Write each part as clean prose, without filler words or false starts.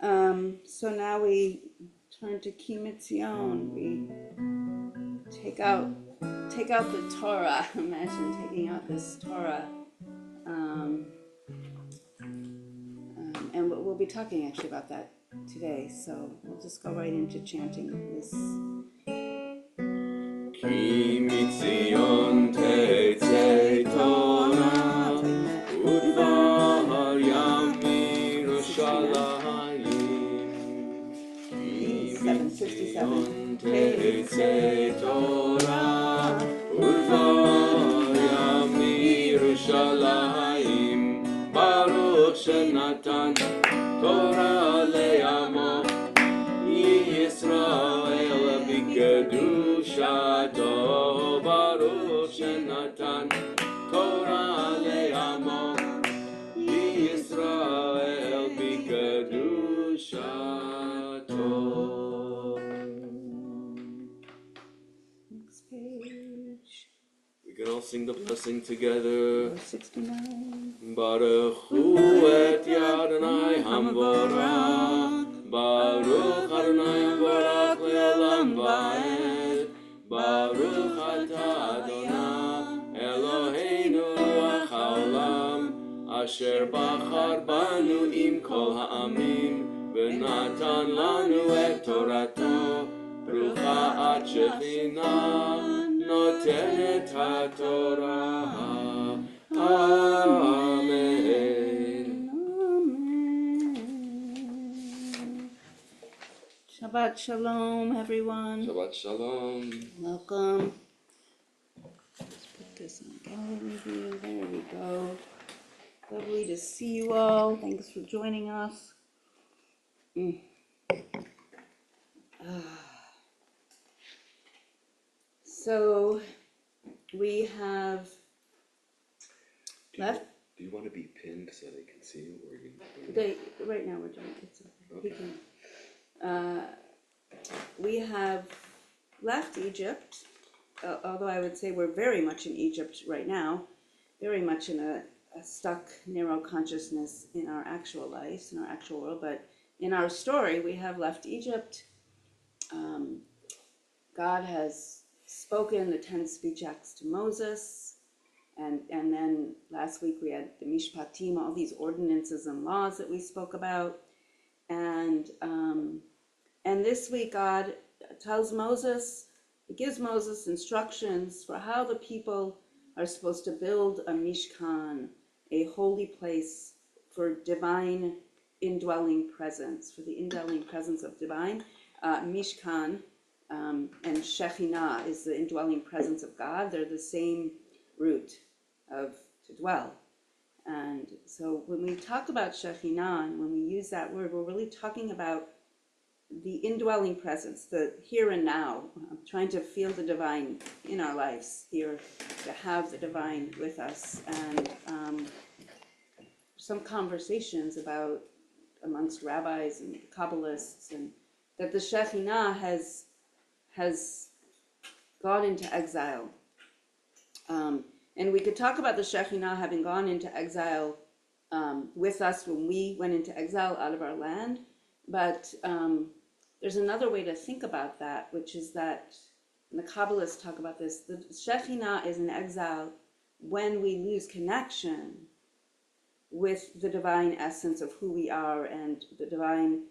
So now we turn to Kimitzion. We take out the Torah. Imagine taking out this Torah. And we'll be talking actually about that today. So we'll just go right into chanting this. Kimitzion tetzei Torah udvar yamim Yerushalayim. Kimitzion tetzei Torah udvar yamim Yerushalayim. Baruch shenatan Torah le'amo Yisrael b'kedushato. Baruch shenatan Torah le'amo Yisrael b'kedushato. Next page. We can all sing the blessing together. 69. Baruch hu et Adonai hamvorach. Baruch Adonai hamvorach le'olam va'ed. Baruch atah Adonai Eloheinu ruach haolam. Asher bachar banu im kol ha'amim. V'natan lanu et torato. Brucha at Shekhinah notenet haTorah. Amen. Shabbat Shalom, everyone. Shabbat Shalom. Welcome. Let's put this on gallery view. There we go. Lovely to see you all. Thanks for joining us. So we have left. Do you want to be pinned so they can see you, or you? Right now we're doing it. Okay. We have left Egypt, although I would say we're very much in Egypt right now, very much in a stuck, narrow consciousness in our actual lives, in our actual world. But in our story, we have left Egypt. God has spoken the 10 speech acts to Moses. And then last week we had the Mishpatim, all these ordinances and laws that we spoke about. And this week God tells Moses, he gives Moses instructions for how the people are supposed to build a Mishkan, a holy place for divine indwelling presence, for the indwelling presence of divine. Mishkan and Shekhinah is the indwelling presence of God. They're the same root of to dwell. And so when we talk about Shekhinah, and when we use that word, we're really talking about the indwelling presence, the here and now, trying to feel the divine in our lives here, to have the divine with us. And some conversations about amongst rabbis and Kabbalists, and that the Shekhinah has gone into exile. And we could talk about the Shekhinah having gone into exile with us when we went into exile out of our land. But there's another way to think about that, which is that, and the Kabbalists talk about this, the Shekhinah is in exile when we lose connection with the divine essence of who we are and the divine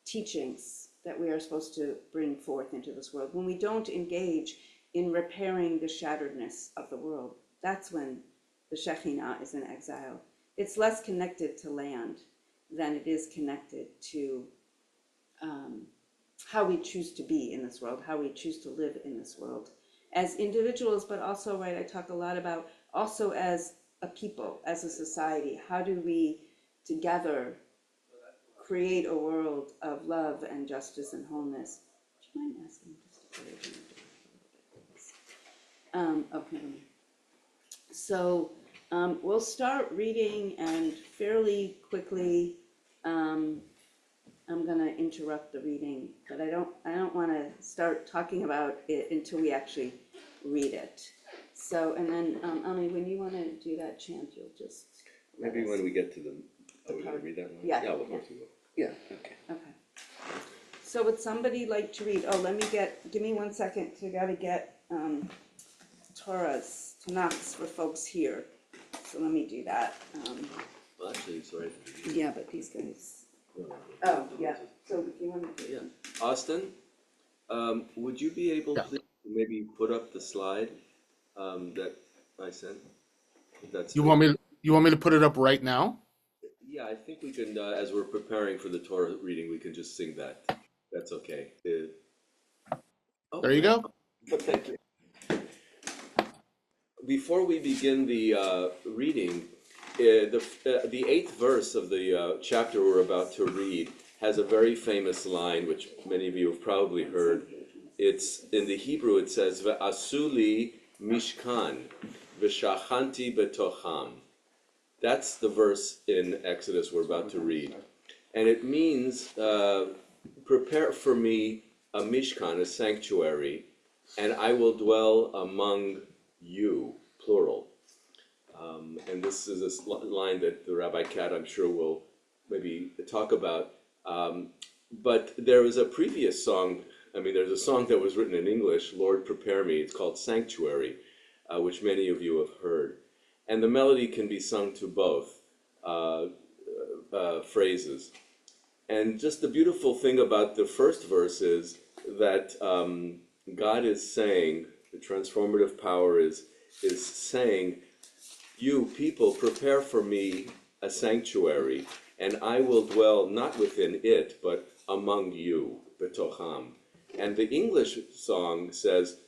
teachings that we are supposed to bring forth into this world. When we don't engage in repairing the shatteredness of the world, that's when the Shekhinah is in exile. It's less connected to land than it is connected to how we choose to be in this world, how we choose to live in this world as individuals, but also, right, I talk a lot about also as a people, as a society. How do we together create a world of love and justice and wholeness? Do you mind asking just to put it in? Okay. So we'll start reading, and fairly quickly I'm going to interrupt the reading, but I don't want to start talking about it until we actually read it. So, and then Ami, when you want to do that chant, you'll just maybe when we get to the. Are we going to read that one? Yeah. Yeah, we'll go through it. Yeah. Okay. So would somebody like to read? Oh, give me 1 second. I gotta get Torah's, Tanakhs for folks here. So let me do that. Well, actually, sorry. Yeah, but these guys. Oh, yeah. So if you want to. Yeah. Austin, would you be able Yeah. to maybe put up the slide that I sent? If that's You want me to put it up right now? Yeah, I think we can, as we're preparing for the Torah reading, we can just sing that. That's okay. Oh, There you go. thank you. Before we begin the reading, the eighth verse of the chapter we're about to read has a very famous line, which many of you have probably heard. It's in the Hebrew. It says, "Ve'asuli mishkan, v'shachanti betocham." That's the verse in Exodus we're about to read, and it means prepare for me a mishkan, a sanctuary, and I will dwell among you, plural. And this is a line that the Rabbi Kat, I'm sure, will maybe talk about. But there was a previous song, there's a song that was written in English, Lord Prepare Me. It's called Sanctuary, which many of you have heard. And the melody can be sung to both phrases. And just the beautiful thing about the first verse is that God is saying, the transformative power is saying, you people prepare for me a sanctuary, and I will dwell not within it, but among you, betocham. And the English song says,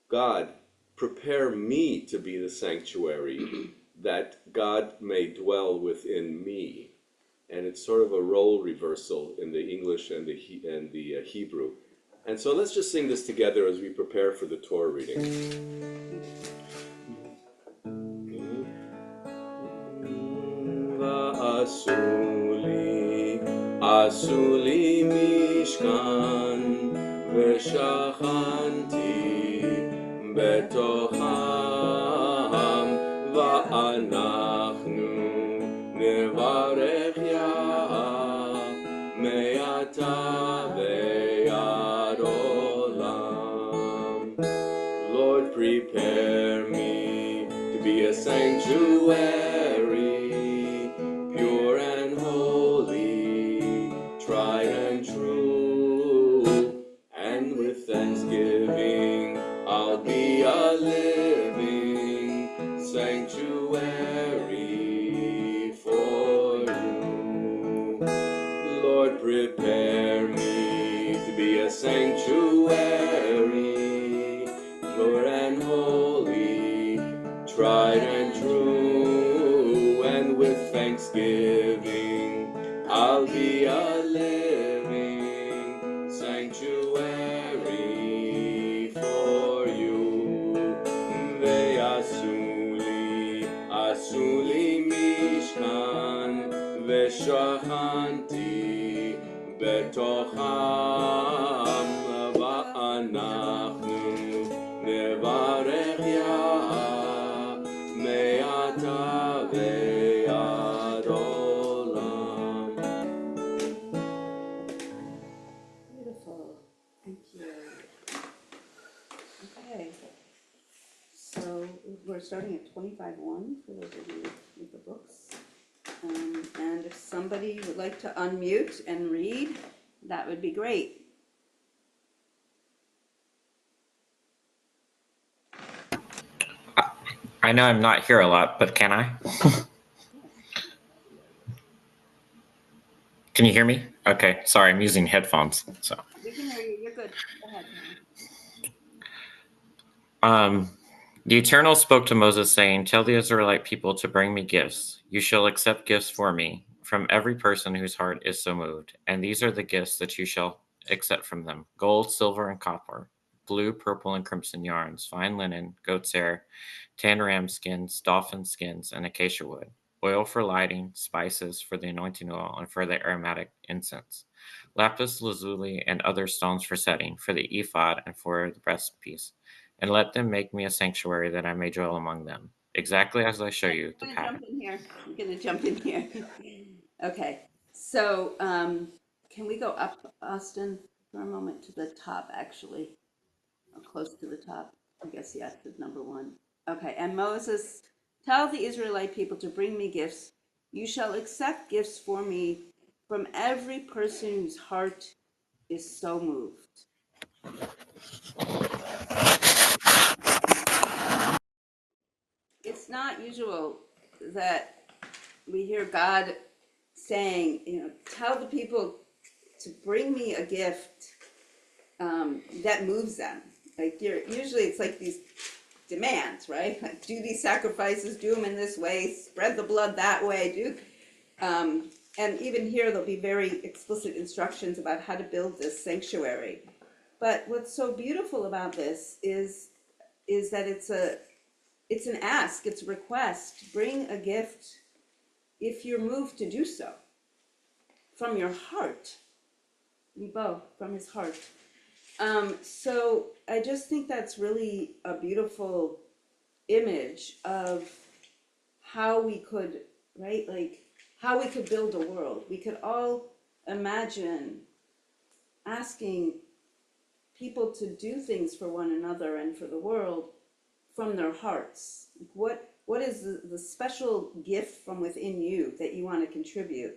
God, prepare me to be the sanctuary, that God may dwell within me. And it's sort of a role reversal in the English and the Hebrew. And so let's just sing this together as we prepare for the Torah reading. Asuli mishkan v'shachanti betocham va'anachnu nevarech Yah me'ata ve'ad olam. Lord, prepare me to be a sanctuary, pure and holy, tried and true, and with thanksgiving I'll be a living sanctuary for you. Lord, prepare me to be a sanctuary, pure and holy, tried and true, and with thanksgiving I'll be a living sanctuary for you. Asuli mishkan v'shachanti betocham va'anachnu nevarech Yah me'ata ve'ad olam. Beautiful. Thank you. Okay. So we're starting at 25:1 for those of you with the books. And if somebody would like to unmute and read, that would be great. I know I'm not here a lot, but can I? Can you hear me? Okay, sorry, I'm using headphones. So, We can hear you. You're good. Go ahead. the Eternal spoke to Moses, saying, "Tell the Israelite people to bring me gifts. You shall accept gifts for me from every person whose heart is so moved. And these are the gifts that you shall accept from them: gold, silver, and copper, blue, purple, and crimson yarns, fine linen, goat's hair, tan ram skins, dolphin skins, and acacia wood, oil for lighting, spices for the anointing oil, and for the aromatic incense, lapis lazuli, and other stones for setting, for the ephod, and for the breastpiece. And let them make me a sanctuary that I may dwell among them, exactly as I show you the pattern." I'm gonna jump in here. Okay. So, can we go up, Austin, for a moment to the top, actually? Or close to the top. I guess, yes, it's number 1. Okay, and Moses, tell the Israelite people to bring me gifts. You shall accept gifts for me from every person whose heart is so moved. It's not usual that we hear God saying, tell the people to bring me a gift that moves them. Like usually it's like these demands, right? Like do these sacrifices, do them in this way, spread the blood that way, and even here there'll be very explicit instructions about how to build this sanctuary. But what's so beautiful about this is that it's an ask, it's a request. Bring a gift if you're moved to do so from your heart. Libo, from his heart. So I just think that's really a beautiful image of how we could, right? Like how we could build a world. We could all imagine asking people to do things for one another and for the world from their hearts. What is the special gift from within you that you want to contribute?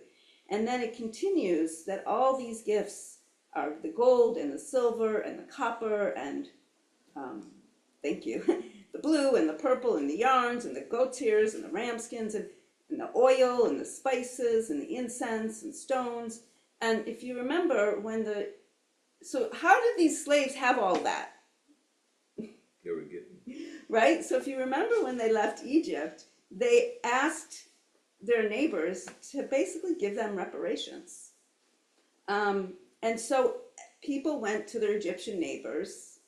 And then it continues that all these gifts are the gold and the silver and the copper and, thank you, the blue and the purple and the yarns and the goat's ears and the ram skins and the oil and the spices and the incense and stones. And if you remember so how did these slaves have all that? They were given. Right? So if you remember when they left Egypt, they asked their neighbors to basically give them reparations. And so people went to their Egyptian neighbors.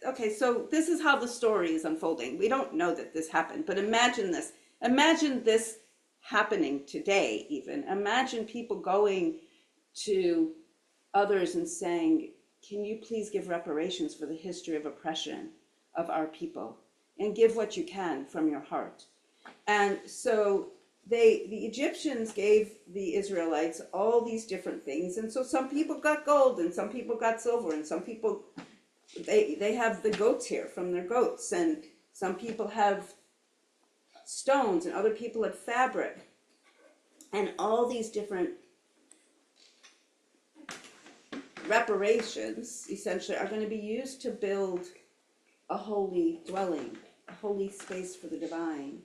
Okay, so this is how the story is unfolding. We don't know that this happened, but imagine this. Imagine this happening today even. Imagine people going to others and saying, can you please give reparations for the history of oppression of our people? And give what you can from your heart. And so the Egyptians gave the Israelites all these different things. And so some people got gold and some people got silver and some people, they have the goat's hair from their goats, and some people have stones and other people have fabric. And all these different reparations essentially are going to be used to build a holy dwelling, a holy space for the divine.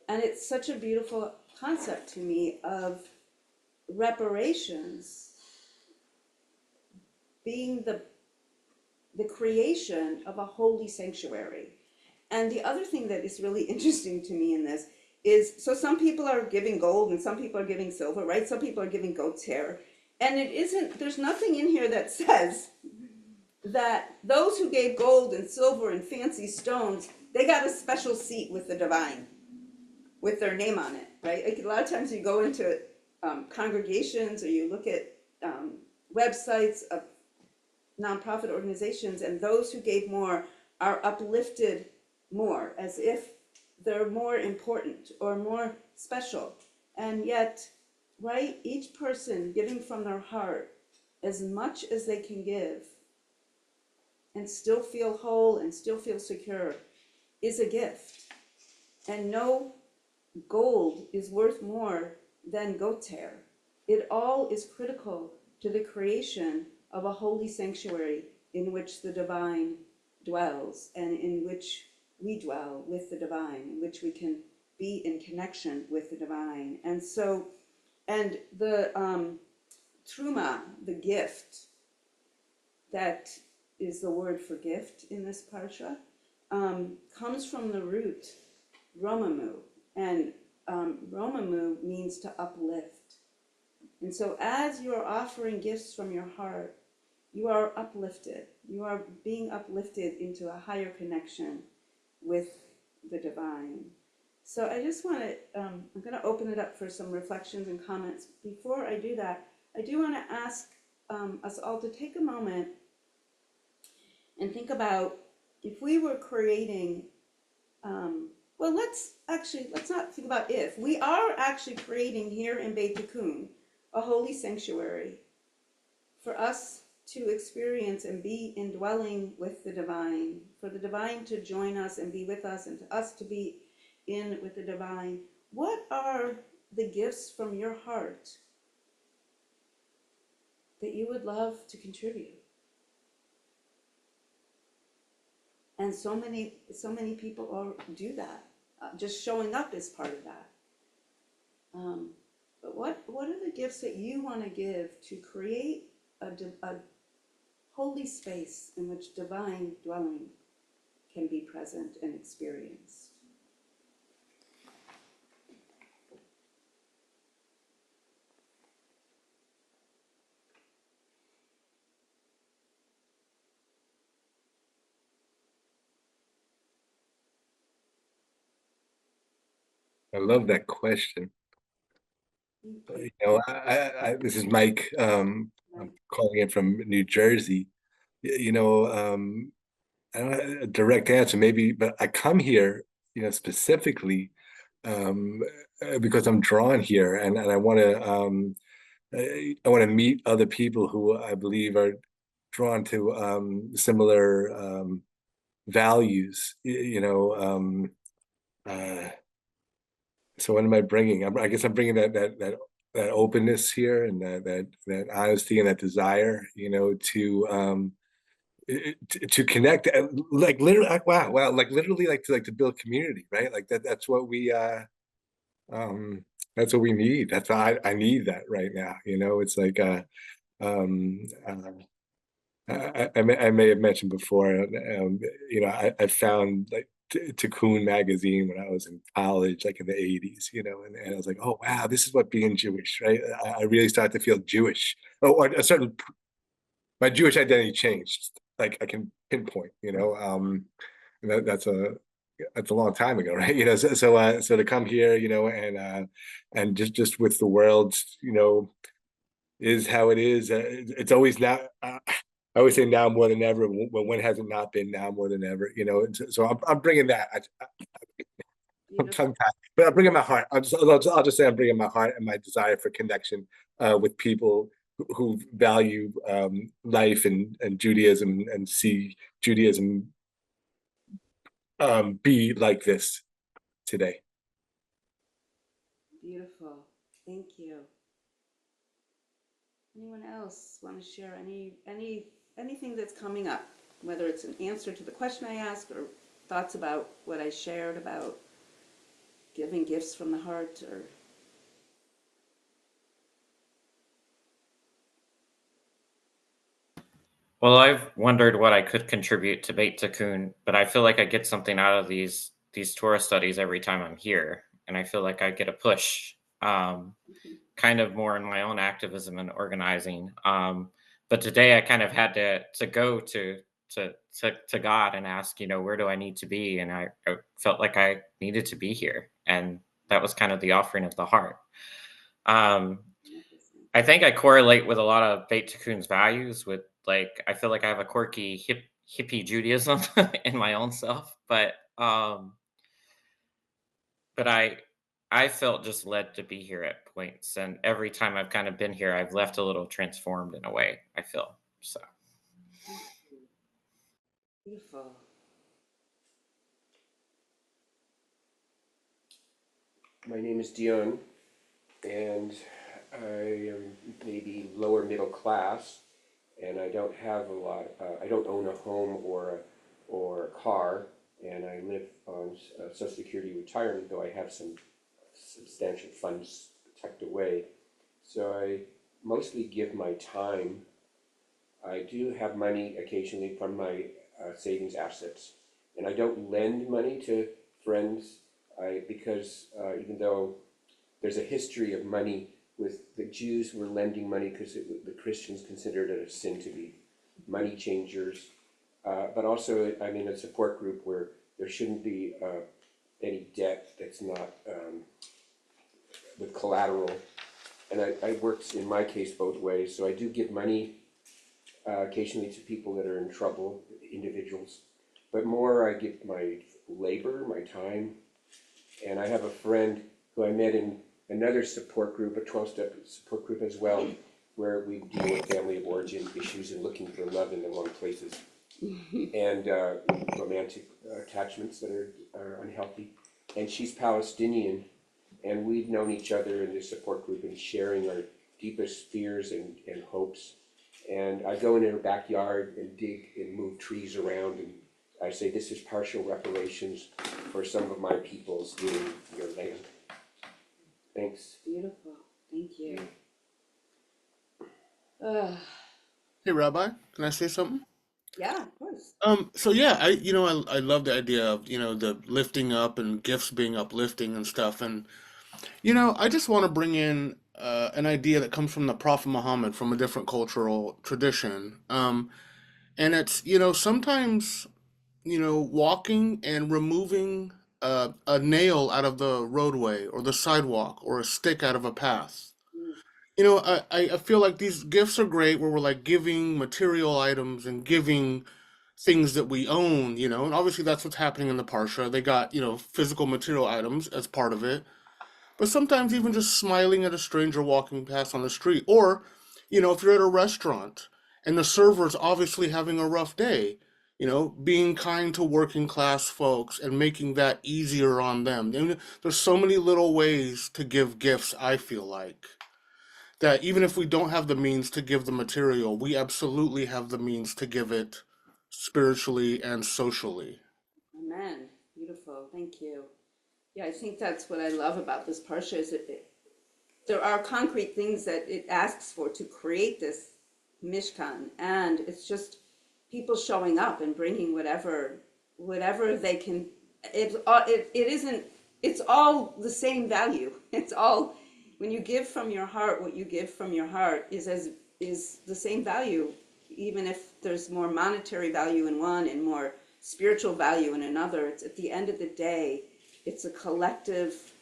And it's such a beautiful concept to me of reparations being the creation of a holy sanctuary. And the other thing that is really interesting to me in this is, so some people are giving gold and some people are giving silver, right? Some people are giving goat's hair. And there's nothing in here that says that those who gave gold and silver and fancy stones, they got a special seat with the divine, with their name on it, right? Like a lot of times you go into congregations or you look at websites of nonprofit organizations, and those who gave more are uplifted more, as if they're more important or more special. And yet, right, each person giving from their heart as much as they can give and still feel whole and still feel secure is a gift. And no gold is worth more than goat's hair. It all is critical to the creation of a holy sanctuary in which the divine dwells and in which we dwell with the divine, in which we can be in connection with the divine. And so, and the Terumah, the gift, that is the word for gift in this parsha, comes from the root romamu, and romamu means to uplift. And so as you are offering gifts from your heart, you are uplifted. You are being uplifted into a higher connection with the divine. So I just want to, I'm going to open it up for some reflections and comments. Before I do that, I do want to ask us all to take a moment and think about if we were creating, well, let's not think about if. We are actually creating here in Beit Tikkun a holy sanctuary for us to experience and be indwelling with the divine, for the divine to join us and be with us, and to us to be in with the divine, what are the gifts from your heart that you would love to contribute? And so many people do that. Just showing up is part of that. But what are the gifts that you want to give to create a holy space in which divine dwelling can be present and experienced? I love that question. You know, this is Mike. I'm calling in from New Jersey. You know, I don't have a direct answer, maybe, but I come here, you know, specifically um, because I'm drawn here, and I want to I want to meet other people who I believe are drawn to similar values. You know, so what am I bringing? I guess I'm bringing that openness here, and that honesty and that desire, you know, to connect, like literally, like, wow, like literally, like to build community, right? Like that's what we um that's what we need. That's why I need that right now. You know, it's like um uh, I may have mentioned before, you know, I found like Tikkun magazine when I was in college, like in the 80s, you know, and I was like, oh, wow, this is what being Jewish, right? I really started to feel Jewish. Or a certain, my Jewish identity changed. Like I can pinpoint, you know, and that's a long time ago, right? You know, so to come here, you know, and just with the world, you know, is how it is. It's always now. I always say now more than ever. When has it not been now more than ever? You know, and so I'm bringing that. I'm tongue tied, but I'm bringing my heart. I'll just say I'm bringing my heart and my desire for connection with people who value life and Judaism and see Judaism be like this today. Beautiful. Thank you. Anyone else want to share anything that's coming up, whether it's an answer to the question I asked or thoughts about what I shared about giving gifts from the heart, or Well, I've wondered what I could contribute to Beit Tikkun, but I feel like I get something out of these Torah studies every time I'm here, and I feel like I get a push, kind of more in my own activism and organizing. But today I kind of had to go to God and ask, you know, where do I need to be? And I felt like I needed to be here, and that was kind of the offering of the heart. Um, I think I correlate with a lot of Beit Tikkun's values with, like, I feel like I have a quirky hippie Judaism in my own self, but I felt just led to be here at points, and every time I've kind of been here, I've left a little transformed in a way, I feel. So beautiful. My name is Dion, and I am maybe lower middle class, and I don't have a lot. I don't own a home or a car, and I live on Social Security retirement, though I have some substantial funds tucked away. So I mostly give my time. I do have money occasionally from my savings assets, and I don't lend money to friends. Because even though there's a history of money with the Jews were lending money because the Christians considered it a sin to be money changers, but also I'm in a support group where there shouldn't be any debt that's not with collateral, and I worked in my case both ways. So I do give money occasionally to people that are in trouble, individuals, but more I give my labor, my time. And I have a friend who I met in another support group, a 12-step support group as well, where we deal with family of origin issues and looking for love in the wrong places, and romantic attachments that are unhealthy. And she's Palestinian, and we've known each other in this support group and sharing our deepest fears and hopes. And I go in her backyard and dig and move trees around, and I say, this is partial reparations for some of my people stealing your land. Thanks. Beautiful. Thank you. Hey, Rabbi, can I say something? Yeah, of course. So yeah, I love the idea of, the lifting up and gifts being uplifting and stuff. And, I just want to bring in an idea that comes from the Prophet Muhammad from a different cultural tradition. And it's, sometimes, walking and removing a nail out of the roadway or the sidewalk or a stick out of a path. Mm. I feel like these gifts are great where we're like giving material items and giving things that we own, and obviously that's what's happening in the Parsha. They got, physical material items as part of it. But sometimes even just smiling at a stranger walking past on the street, or, if you're at a restaurant and the server's obviously having a rough day, being kind to working class folks and making that easier on them. And there's so many little ways to give gifts, I feel like, that even if we don't have the means to give the material, we absolutely have the means to give it spiritually and socially. Amen. Beautiful. Thank you. Yeah, I think that's what I love about this parsha is there are concrete things that it asks for to create this mishkan, and it's just people showing up and bringing whatever they can. It isn't. It's all the same value. It's all when you give from your heart. What you give from your heart is the same value, even if there's more monetary value in one and more spiritual value in another. It's at the end of the day, it's a collective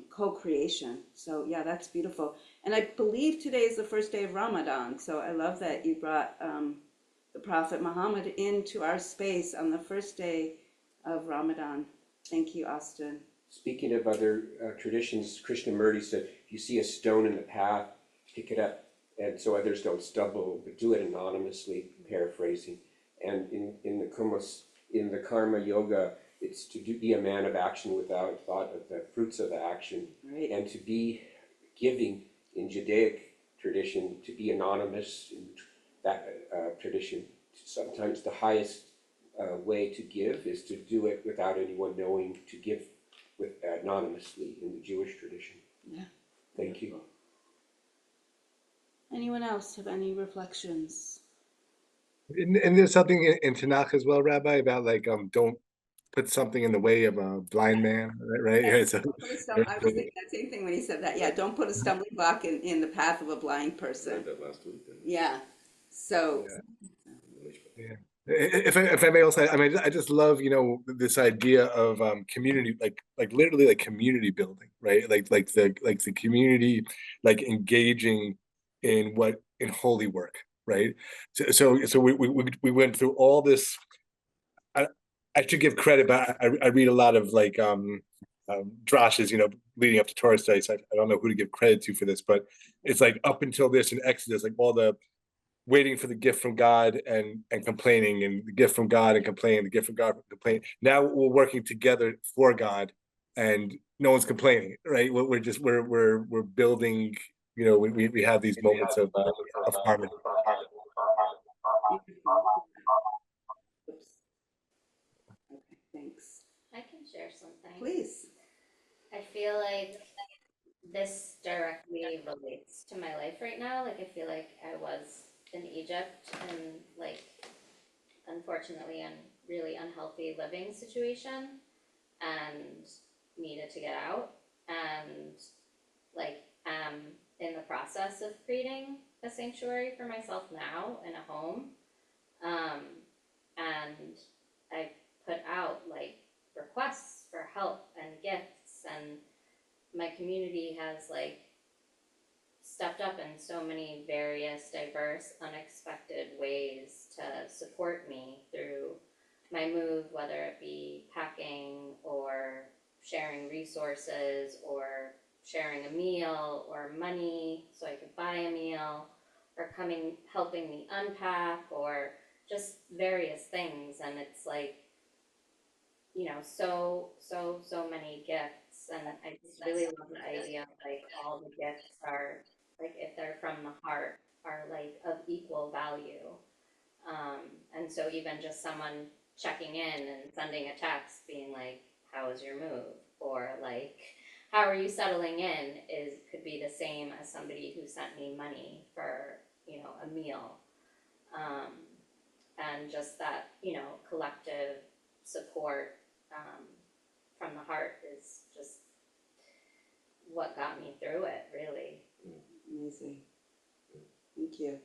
co-creation. So yeah, that's beautiful. And I believe today is the first day of Ramadan. So I love that you brought the Prophet Muhammad into our space on the first day of Ramadan. Thank you, Austin. Speaking of other traditions, Krishnamurti said, if you see a stone in the path, pick it up, and so others don't stumble, but do it anonymously, paraphrasing. And in the Karma Yoga, it's to be a man of action without thought of the fruits of the action. Right. And to be giving in Judaic tradition, to be anonymous in that tradition. Sometimes the highest way to give is to do it without anyone knowing, to give anonymously in the Jewish tradition. Yeah. Thank you. Anyone else have any reflections? And there's something in Tanakh as well, Rabbi, about like don't put something in the way of a blind man, right? Yes. So, I was thinking that same thing when he said that. Yeah, don't put a stumbling block in the path of a blind person. Read that last week. Yeah. So yeah. If I may also, I mean, I just love, this idea of community, like literally like community building, right? Like the community, like engaging in holy work, right? So we went through all this. I should give credit, but I read a lot of like drashes, leading up to Torah studies. I don't know who to give credit to for this, but it's like up until this in Exodus, like all the waiting for the gift from God and complaining, and the gift from God and complaining, the gift from God and complaining. Now we're working together for God, and no one's complaining, right? We're building. We have these moments of harmony. beautiful. Oops. Okay, thanks. I can share something. Please. I feel like this directly relates to my life right now. Like, I feel like I was in Egypt in, like, unfortunately, a really unhealthy living situation and needed to get out. And, like, am in the process of creating a sanctuary for myself now in a home. And I put out, like, requests for help and gifts, and my community has like stepped up in so many various diverse unexpected ways to support me through my move, whether it be packing or sharing resources or sharing a meal or money so I could buy a meal, or coming helping me unpack, or just various things. And it's like, so many gifts. And I just really love the idea of like all the gifts are like, if they're from the heart, are like of equal value. And so even just someone checking in and sending a text being like, how was your move? Or like, how are you settling in, could be the same as somebody who sent me money for, a meal. Um, and just that, collective support, from the heart is just what got me through it, really. Amazing. Thank you.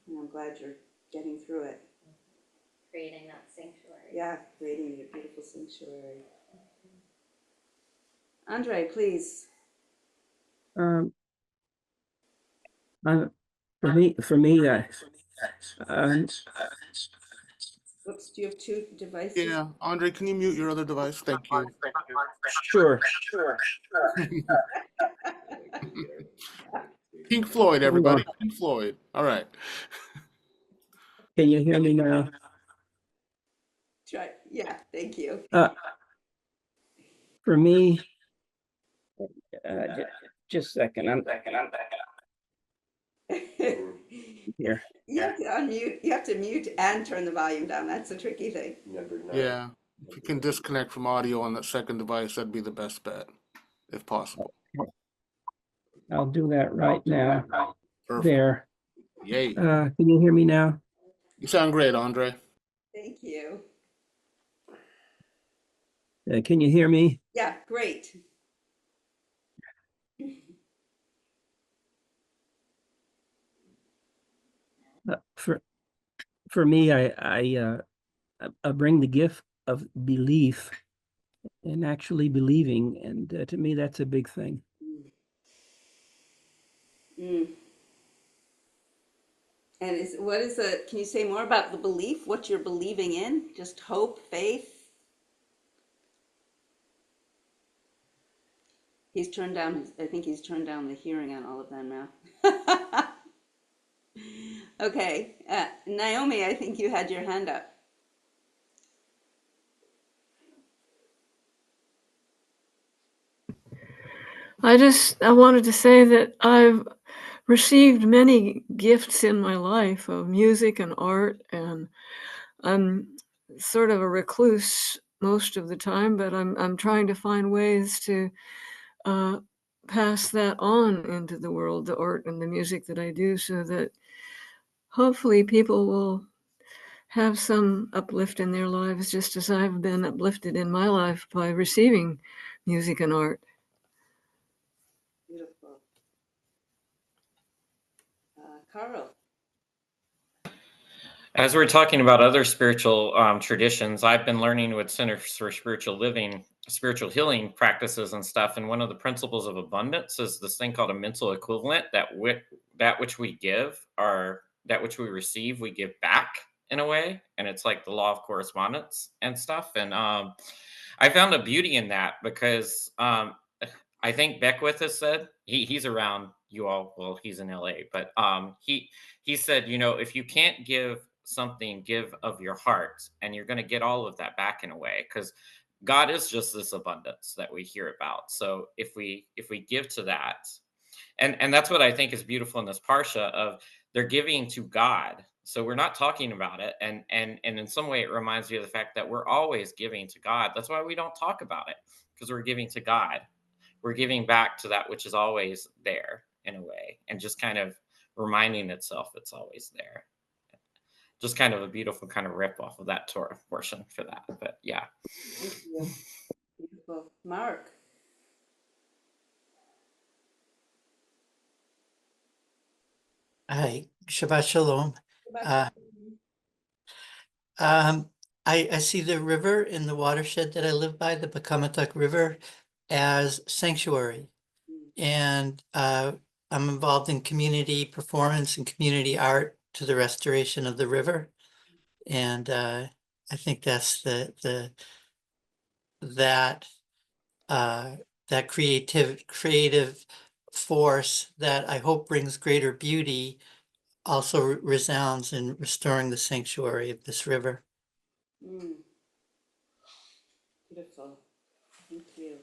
And I'm glad you're getting through it. Creating that sanctuary. Yeah, creating a beautiful sanctuary. Andre, please. Um, for me, Oops, do you have two devices? Yeah, Andre, can you mute your other device? Thank you. sure. Pink Floyd, Hold everybody. on. Pink Floyd. All right. Can you hear me now? Try. Yeah, thank you. For me, just a second. I'm here. You have to unmute. You have to mute and turn the volume down. That's the tricky thing. Number 9. Yeah. If you can disconnect from audio on that second device, that'd be the best bet, if possible. I'll do that right now. Perfect. There. Yay. Can you hear me now? You sound great, Andre. Thank you. Can you hear me? Yeah, great. For me, I bring the gift of belief and actually believing, and to me, that's a big thing. Mm. And can you say more about the belief, what you're believing in? Just hope, faith? I think he's turned down the hearing on all of them now. Okay, Naomi, I think you had your hand up. I wanted to say that I've received many gifts in my life of music and art, and I'm sort of a recluse most of the time, but I'm trying to find ways to pass that on into the world, the art and the music that I do, so that hopefully people will have some uplift in their lives, just as I've been uplifted in my life by receiving music and art. Beautiful. Carl. As we're talking about other spiritual traditions, I've been learning with Centers for Spiritual Living, spiritual healing practices and stuff. And one of the principles of abundance is this thing called a mental equivalent, that which we give, or that which we receive, we give back in a way. And it's like the law of correspondence and stuff. And I found a beauty in that because I think Beckwith has said, he's around you all. Well, he's in LA, but he said, if you can't give something, give of your heart, and you're going to get all of that back in a way, because God is just this abundance that we hear about. So if we give to that, and that's what I think is beautiful in this parsha of they're giving to God. So we're not talking about it, and in some way it reminds me of the fact that we're always giving to God. That's why we don't talk about it, because we're giving to God. We're giving back to that which is always there in a way, and just kind of reminding itself it's always there. Just kind of a beautiful kind of rip off of that Torah portion for that. But yeah. Thank you. Beautiful. Mark. Hi, Shabbat Shalom. About I see the river in the watershed that I live by, the Pecamatuk River, as sanctuary. And I'm involved in community performance and community art to the restoration of the river. And I think that's that that creative force that I hope brings greater beauty also resounds in restoring the sanctuary of this river. Beautiful. Thank you.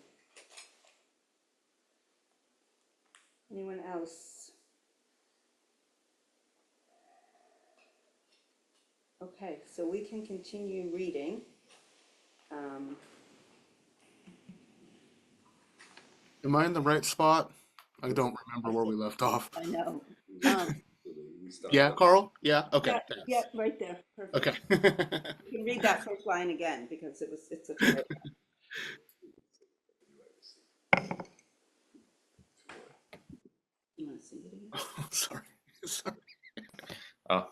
Anyone else? Okay, so we can continue reading. Am I in the right spot? I don't remember where we left off. I know. Yeah, Carl? Yeah? Okay, Yeah, thanks. right there. Perfect. Okay. You can read that first line again because it's a great. You want to see it again? Sorry. Sorry. Oh,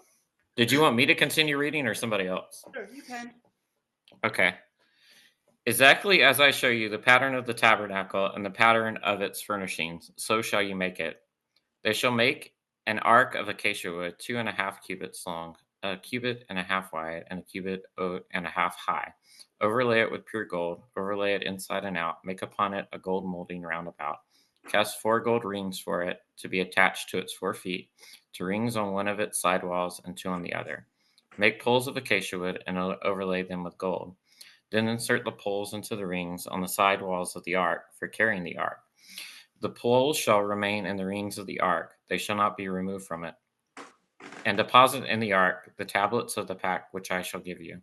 did you want me to continue reading or somebody else? Sure, you can. Okay. Exactly as I show you the pattern of the tabernacle and the pattern of its furnishings, so shall you make it. They shall make an ark of acacia wood, 2.5 cubits long, a cubit and a half wide, and a cubit and a half high. Overlay it with pure gold, overlay it inside and out, make upon it a gold molding round about. Cast 4 gold rings for it to be attached to its 4 feet, 2 rings on one of its side walls and 2 on the other. Make poles of acacia wood and overlay them with gold. Then insert the poles into the rings on the side walls of the ark for carrying the ark. The poles shall remain in the rings of the ark, they shall not be removed from it. And deposit in the ark the tablets of the pact which I shall give you.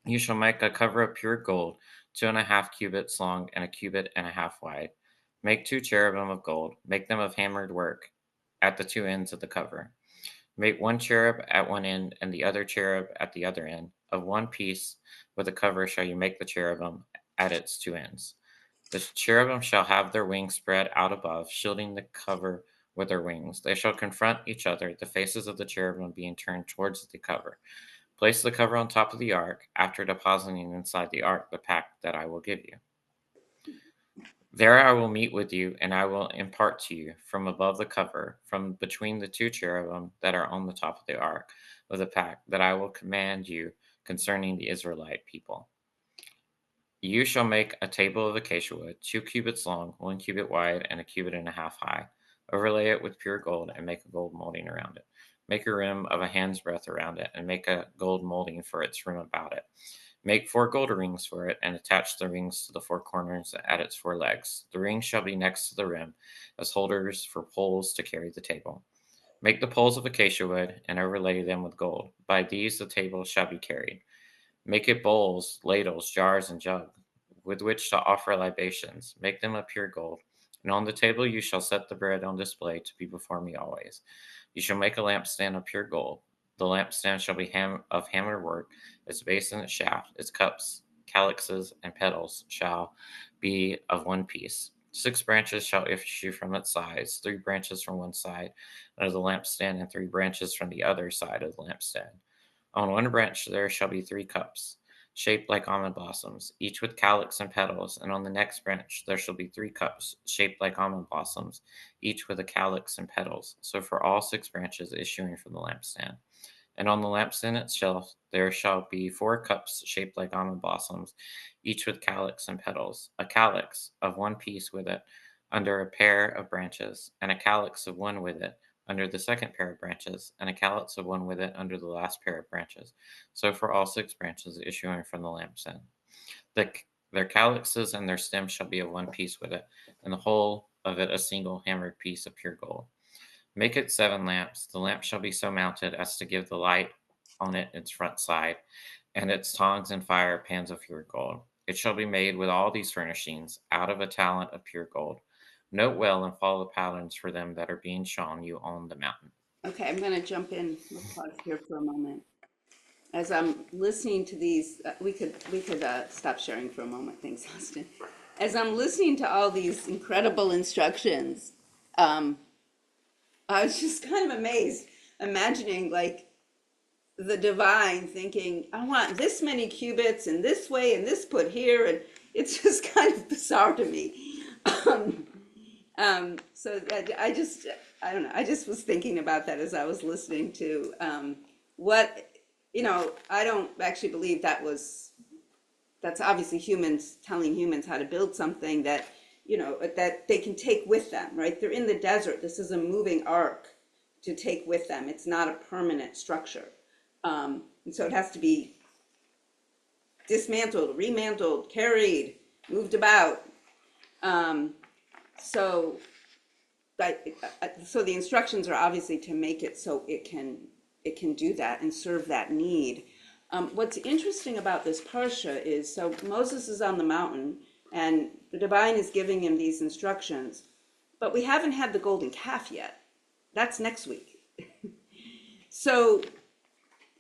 You shall make a cover of pure gold, 2.5 cubits long and a cubit and a half wide. Make 2 cherubim of gold, make them of hammered work at the 2 ends of the cover. Make 1 cherub at one end and the other cherub at the other end. Of one piece with the cover shall you make the cherubim at its 2 ends. The cherubim shall have their wings spread out above, shielding the cover with their wings. They shall confront each other, the faces of the cherubim being turned towards the cover. Place the cover on top of the ark, after depositing inside the ark the pact that I will give you. There I will meet with you, and I will impart to you from above the cover, from between the 2 cherubim that are on the top of the ark of the pact, that I will command you concerning the Israelite people. You shall make a table of acacia wood, 2 cubits long, 1 cubit wide, and a cubit and a half high. Overlay it with pure gold, and make a gold molding around it. Make a rim of a hand's breadth around it, and make a gold molding for its rim about it. Make 4 gold rings for it, and attach the rings to the 4 corners at its 4 legs. The rings shall be next to the rim, as holders for poles to carry the table. Make the poles of acacia wood, and overlay them with gold. By these the table shall be carried. Make it bowls, ladles, jars, and jugs, with which to offer libations. Make them of pure gold. And on the table you shall set the bread on display to be before me always. You shall make a lampstand of pure gold. The lampstand shall be of hammered work. Its base and its shaft, its cups, calyxes, and petals shall be of one piece. 6 branches shall issue from its sides, 3 branches from one side of the lampstand, and 3 branches from the other side of the lampstand. On one branch there shall be 3 cups, shaped like almond blossoms, each with calyx and petals, and on the next branch there shall be 3 cups, shaped like almond blossoms, each with a calyx and petals. So for all 6 branches issuing from the lampstand. And on the lampstand itself there shall be 4 cups shaped like almond blossoms, each with calyx and petals, a calyx of one piece with it under a pair of branches, and a calyx of one with it under the second pair of branches, and a calyx of one with it under the last pair of branches. So for all 6 branches issuing from the lampstand. Their calyxes and their stems shall be of one piece with it, and the whole of it a single hammered piece of pure gold. Make it 7 lamps. The lamp shall be so mounted as to give the light on it its front side, and its tongs and fire pans of pure gold. It shall be made with all these furnishings out of a talent of pure gold. Note well and follow the patterns for them that are being shown you on the mountain. Okay, I'm going to jump in. We'll pause here for a moment. As I'm listening to these, we could stop sharing for a moment. Thanks, Austin. As I'm listening to all these incredible instructions, I was just kind of amazed, imagining like the divine thinking, I want this many cubits and this way and this put here, and it's just kind of bizarre to me. So I don't know, I just was thinking about that as I was listening to what, I don't actually believe that's obviously humans telling humans how to build something that, that they can take with them, right? They're in the desert. This is a moving ark to take with them. It's not a permanent structure. And so it has to be dismantled, remantled, carried, moved about. So the instructions are obviously to make it so it can do that and serve that need. What's interesting about this parsha is, so Moses is on the mountain and the divine is giving him these instructions, but we haven't had the golden calf yet. That's next week. So,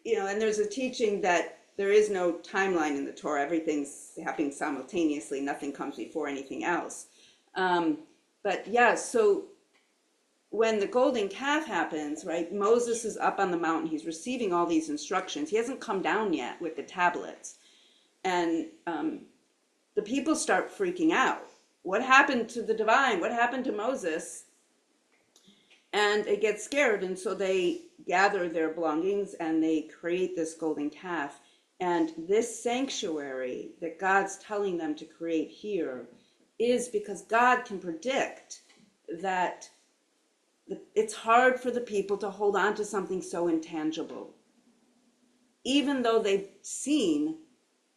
and there's a teaching that there is no timeline in the Torah. Everything's happening simultaneously. Nothing comes before anything else. But yeah, so when the golden calf happens, right, Moses is up on the mountain. He's receiving all these instructions. He hasn't come down yet with the tablets. And the people start freaking out. What happened to the divine? What happened to Moses? And they get scared. And so they gather their belongings and they create this golden calf. And this sanctuary that God's telling them to create here is because God can predict that it's hard for the people to hold on to something so intangible. Even though they've seen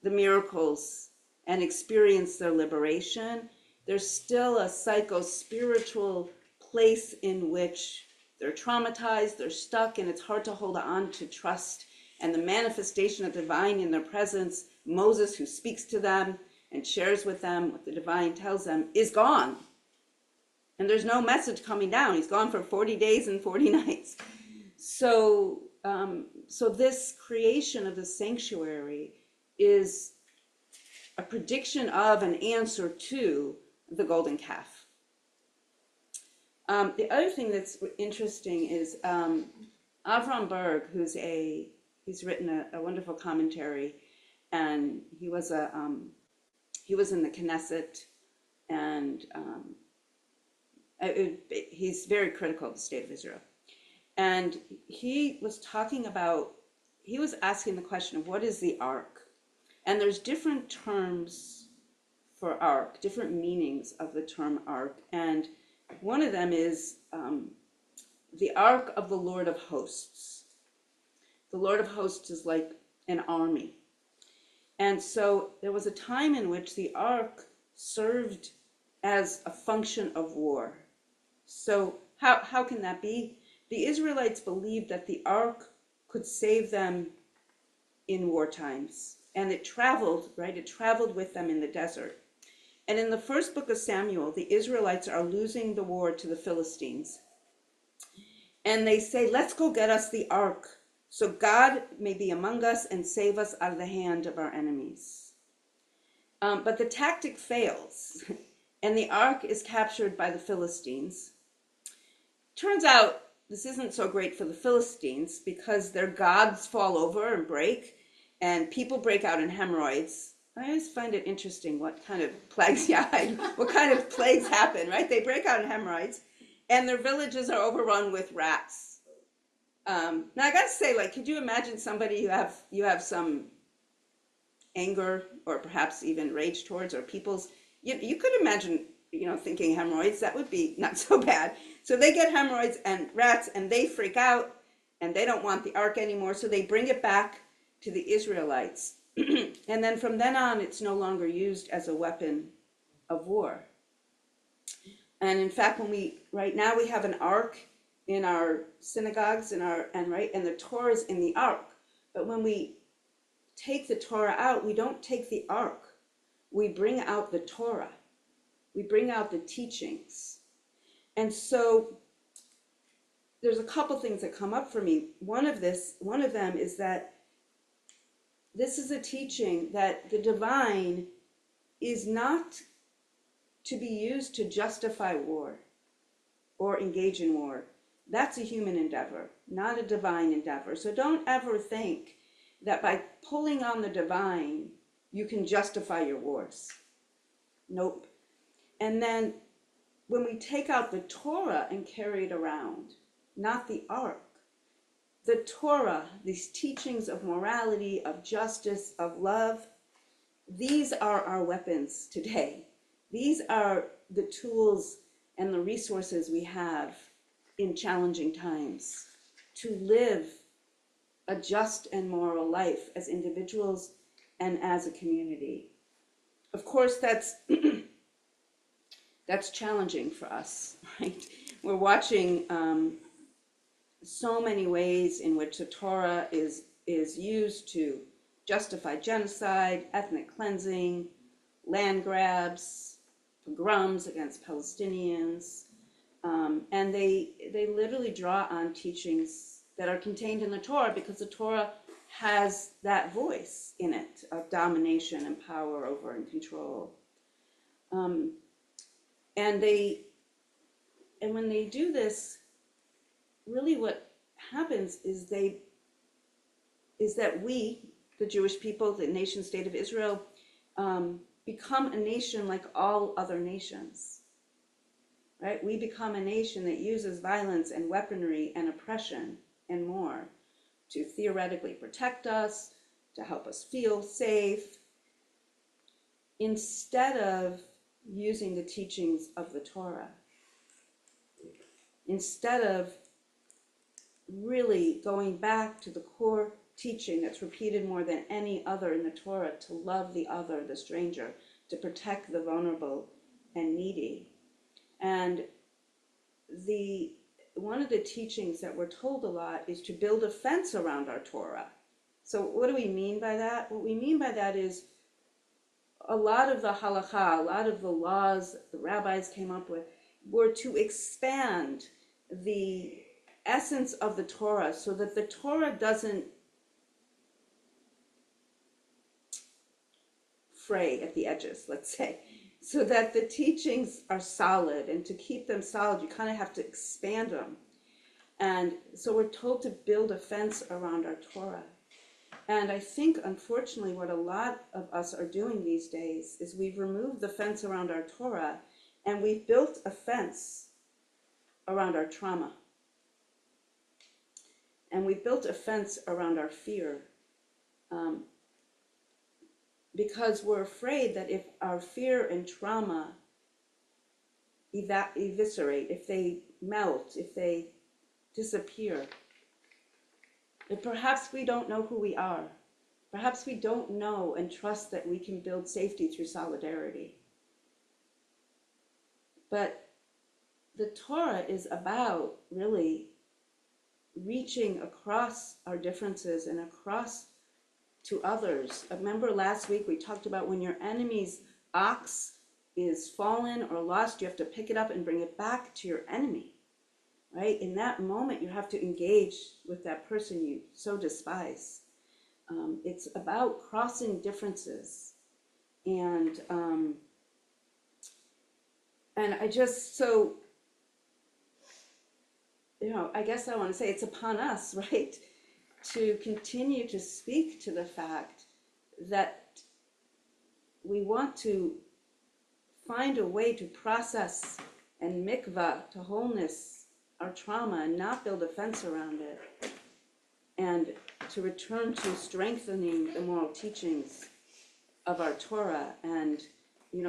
the miracles and experienced their liberation, there's still a psycho-spiritual place in which they're traumatized, they're stuck, and it's hard to hold on to trust. And the manifestation of the divine in their presence, Moses, who speaks to them and shares with them what the divine tells them, is gone. And there's no message coming down. He's gone for 40 days and 40 nights. So this creation of the sanctuary is a prediction of an answer to the golden calf. The other thing that's interesting is Avram Berg, he's written a wonderful commentary, and he was in the Knesset, and he's very critical of the state of Israel. And he was asking the question of what is the ark? And there's different terms for ark, different meanings of the term ark. And one of them is the ark of the Lord of hosts. The Lord of hosts is like an army. And so there was a time in which the ark served as a function of war. So how can that be? The Israelites believed that the ark could save them in war times. And it traveled, right? It traveled with them in the desert. And in the first book of Samuel, the Israelites are losing the war to the Philistines. And they say, let's go get us the ark so God may be among us and save us out of the hand of our enemies. But the tactic fails, and the ark is captured by the Philistines. Turns out this isn't so great for the Philistines because their gods fall over and break, and people break out in hemorrhoids. I always find it interesting what kind of plagues, what kind of plagues happen, right? They break out in hemorrhoids, and their villages are overrun with rats. Now I gotta say, could you imagine somebody you have some anger or perhaps even rage towards, or people's, you could imagine, thinking hemorrhoids, that would be not so bad. So they get hemorrhoids and rats, and they freak out, and they don't want the ark anymore, so they bring it back to the Israelites. And then from then on, it's no longer used as a weapon of war. And in fact, right now we have an ark in our synagogues and the Torah is in the ark. But when we take the Torah out, we don't take the ark. We bring out the Torah. We bring out the teachings. And so there's a couple things that come up for me. One of them is that this is a teaching that the divine is not to be used to justify war or engage in war. That's a human endeavor, not a divine endeavor. So don't ever think that by pulling on the divine, you can justify your wars. Nope. And then when we take out the Torah and carry it around, not the ark, the Torah, these teachings of morality, of justice, of love, these are our weapons today. These are the tools and the resources we have in challenging times to live a just and moral life as individuals and as a community. Of course, that's that's challenging for us, right? We're watching so many ways in which the Torah is used to justify genocide, ethnic cleansing, land grabs, pogroms against Palestinians, and they literally draw on teachings that are contained in the Torah because the Torah has that voice in it of domination and power over and control. And when they do this, really what happens is that we, the Jewish people, the nation state of Israel, become a nation like all other nations, right? We become a nation that uses violence and weaponry and oppression and more to theoretically protect us, to help us feel safe, instead of using the teachings of the Torah, instead of really going back to the core teaching that's repeated more than any other in the Torah, to love the other, the stranger, to protect the vulnerable and needy. And one of the teachings that we're told a lot is to build a fence around our Torah. So what do we mean by that? What we mean by that is a lot of the halakha, a lot of the laws that the rabbis came up with were to expand the essence of the Torah so that the Torah doesn't fray at the edges, let's say, so that the teachings are solid. And to keep them solid, you kind of have to expand them. And so we're told to build a fence around our Torah. And I think, unfortunately, what a lot of us are doing these days is we've removed the fence around our Torah and we've built a fence around our trauma. And we've built a fence around our fear, because we're afraid that if our fear and trauma eviscerate, if they melt, if they disappear, that perhaps we don't know who we are. Perhaps we don't know and trust that we can build safety through solidarity. But the Torah is about really reaching across our differences and across to others. Remember last week we talked about when your enemy's ox is fallen or lost, you have to pick it up and bring it back to your enemy, right? In that moment, you have to engage with that person you so despise. It's about crossing differences. And I just, so, I guess I want to say it's upon us, right, to continue to speak to the fact that we want to find a way to process and mikvah to wholeness our trauma and not build a fence around it, and to return to strengthening the moral teachings of our Torah. And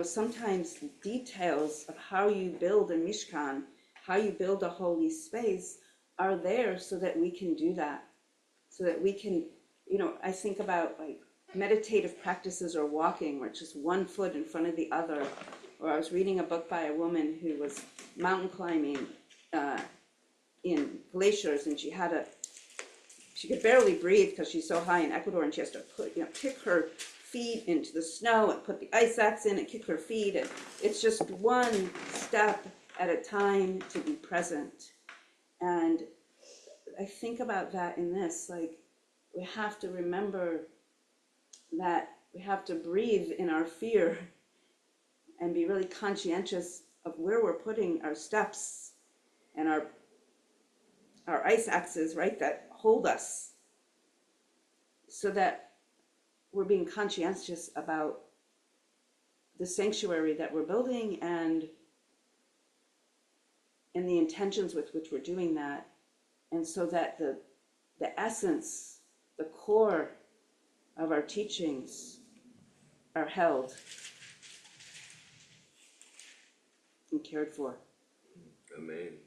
sometimes the details of how you build a mishkan, how you build a holy space, are there so that we can do that, so that we can, I think about like meditative practices or walking, where it's just one foot in front of the other. Or I was reading a book by a woman who was mountain climbing in glaciers, and she could barely breathe because she's so high in Ecuador, and she has to kick her feet into the snow and put the ice axe in and kick her feet, and it's just one step at a time to be present. And I think about that in this, like, we have to remember that we have to breathe in our fear and be really conscientious of where we're putting our steps and our ice axes, right, that hold us, so that we're being conscientious about the sanctuary that we're building and the intentions with which we're doing that, and so that the essence, the core of our teachings are held. and cared for. Amen.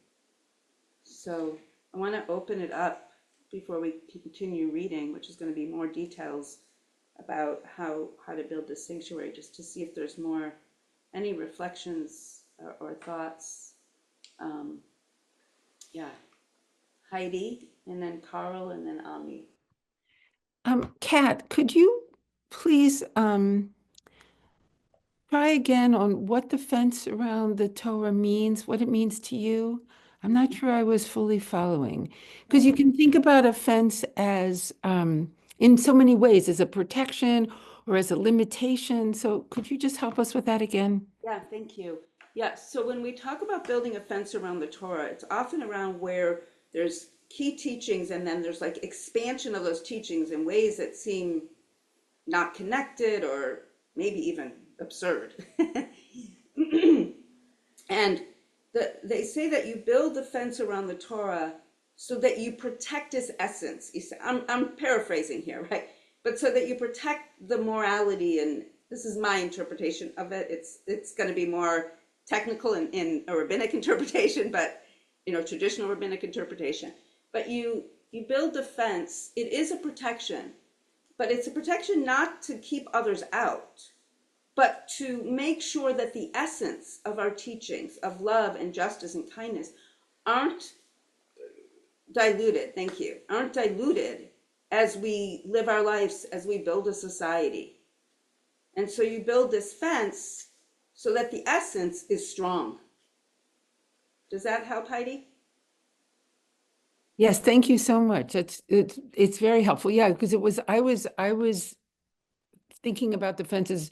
So I want to open it up before we continue reading, which is going to be more details about how to build this sanctuary, just to see if there's any reflections or thoughts. Yeah, Heidi, and then Carl, and then Ami. Kat, could you please try again on what the fence around the Torah means, what it means to you? I'm not sure I was fully following. Because you can think about a fence as in so many ways, as a protection or as a limitation. So could you just help us with that again? Yeah, thank you. Yeah, so when we talk about building a fence around the Torah, it's often around where there's key teachings and then there's like expansion of those teachings in ways that seem not connected or maybe even absurd. And they say that you build the fence around the Torah so that you protect its essence. I'm paraphrasing here, right? But so that you protect the morality, and this is my interpretation of it. It's going to be more technical in a rabbinic interpretation, but traditional rabbinic interpretation. But you build the fence. It is a protection, but it's a protection not to keep others out, but to make sure that the essence of our teachings of love and justice and kindness aren't diluted. Thank you. Aren't diluted as we live our lives, as we build a society. And so you build this fence so that the essence is strong. Does that help, Heidi? Yes, thank you so much. It's very helpful. Yeah, because I was thinking about the fences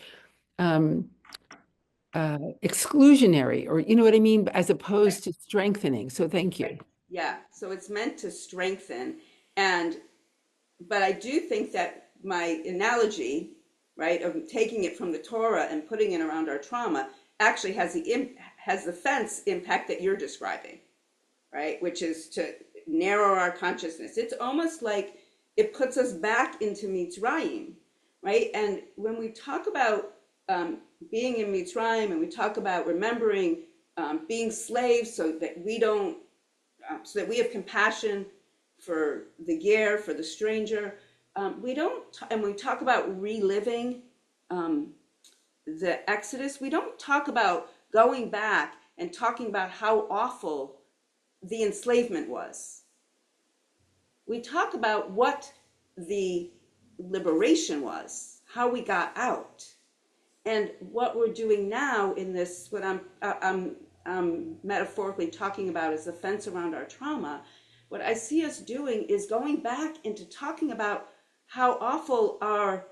exclusionary, or you know what I mean, as opposed to strengthening. So thank you. Yeah, so it's meant to strengthen, but I do think that my analogy, right, of taking it from the Torah and putting it around our trauma actually has the fence impact that you're describing, right, which is to narrow our consciousness. It's almost like it puts us back into Mitzrayim, right? And when we talk about being in Mitzrayim, and we talk about remembering being slaves so that we don't, so that we have compassion for the ger, for the stranger, we don't, and we talk about reliving the Exodus, we don't talk about going back and talking about how awful the enslavement was. We talk about what the liberation was, how we got out. And what we're doing now in this, what I'm metaphorically talking about is the fence around our trauma. What I see us doing is going back into talking about how awful our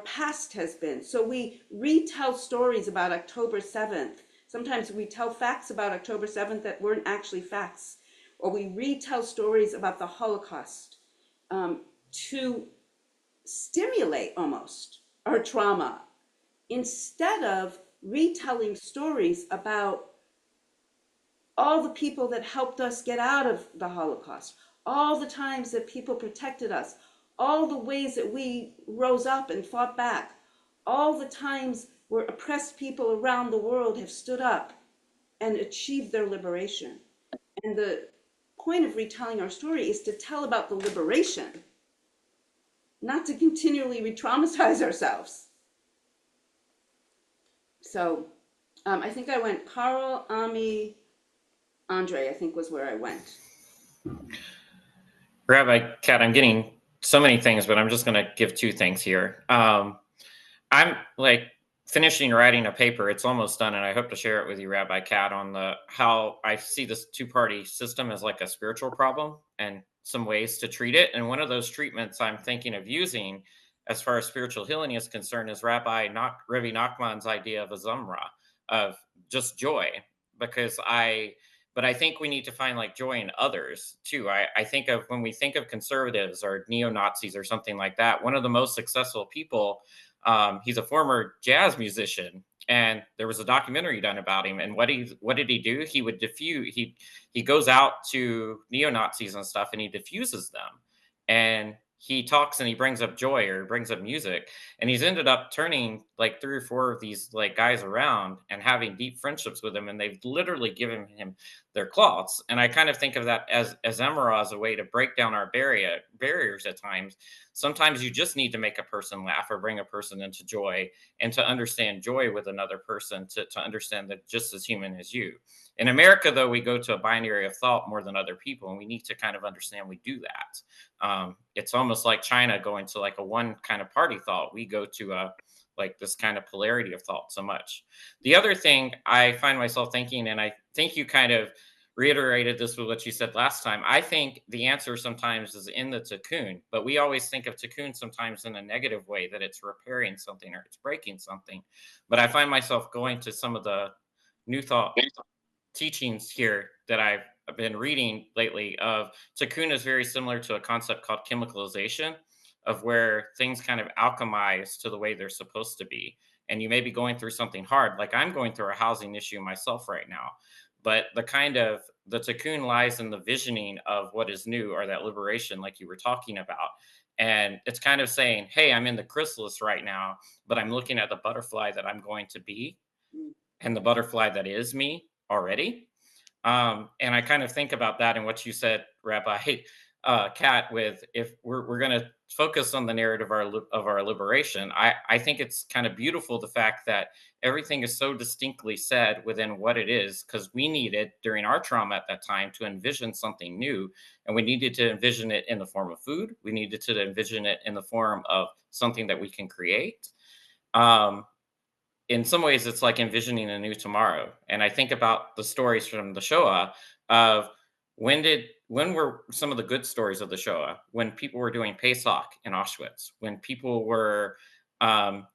past has been. So we retell stories about October 7th. Sometimes we tell facts about October 7th that weren't actually facts. Or we retell stories about the Holocaust to stimulate almost our trauma, instead of retelling stories about all the people that helped us get out of the Holocaust, all the times that people protected us, all the ways that we rose up and fought back, all the times where oppressed people around the world have stood up and achieved their liberation. And the point of retelling our story is to tell about the liberation, not to continually re-traumatize ourselves. So I think I went Carl, Ami, Andre, I think was where I went. Rabbi Kat, I'm getting so many things, but I'm just going to give two things here. I'm like finishing writing a paper. It's almost done, and I hope to share it with you, Rabbi Kat, on how I see this two-party system as like a spiritual problem and some ways to treat it. And one of those treatments I'm thinking of using as far as spiritual healing is concerned is Rabbi Nachman's idea of a Zumra, of just joy, because but I think we need to find like joy in others too. I think of when we think of conservatives or neo-Nazis or something like that, one of the most successful people, he's a former jazz musician, and there was a documentary done about him. And what did he do? He would he goes out to neo-Nazis and stuff, and he diffuses them. And he talks and he brings up joy or brings up music, and he's ended up turning like 3 or 4 of these like guys around and having deep friendships with him, and they've literally given him their cloths. And I kind of think of that as emerald, as a way to break down our barriers at times. Sometimes you just need to make a person laugh or bring a person into joy, and to understand joy with another person, to understand that just as human as you. In America, though, we go to a binary of thought more than other people, and we need to kind of understand we do that. It's almost like China going to like a one kind of party thought. We go to a like this kind of polarity of thought so much. The other thing I find myself thinking, and I think you kind of reiterated this with what you said last time. I think the answer sometimes is in the tikkun, but we always think of tikkun sometimes in a negative way, that it's repairing something or it's breaking something. But I find myself going to some of the new thought teachings here that I've been reading lately of tikkun is very similar to a concept called chemicalization, of where things kind of alchemize to the way they're supposed to be. And you may be going through something hard, like I'm going through a housing issue myself right now. But the tikkun lies in the visioning of what is new, or that liberation, like you were talking about. And it's kind of saying, hey, I'm in the chrysalis right now, but I'm looking at the butterfly that I'm going to be, and the butterfly that is me already. And I kind of think about that in what you said, Rabbi Kat, with if we're going to focus on the narrative of our liberation, I think it's kind of beautiful the fact that everything is so distinctly said within what it is, because we needed during our trauma at that time to envision something new, and we needed to envision it in the form of food. We needed to envision it in the form of something that we can create. Um, in some ways it's like envisioning a new tomorrow. And I think about the stories from the Shoah of when were some of the good stories of the Shoah, when people were doing Pesach in Auschwitz, when people were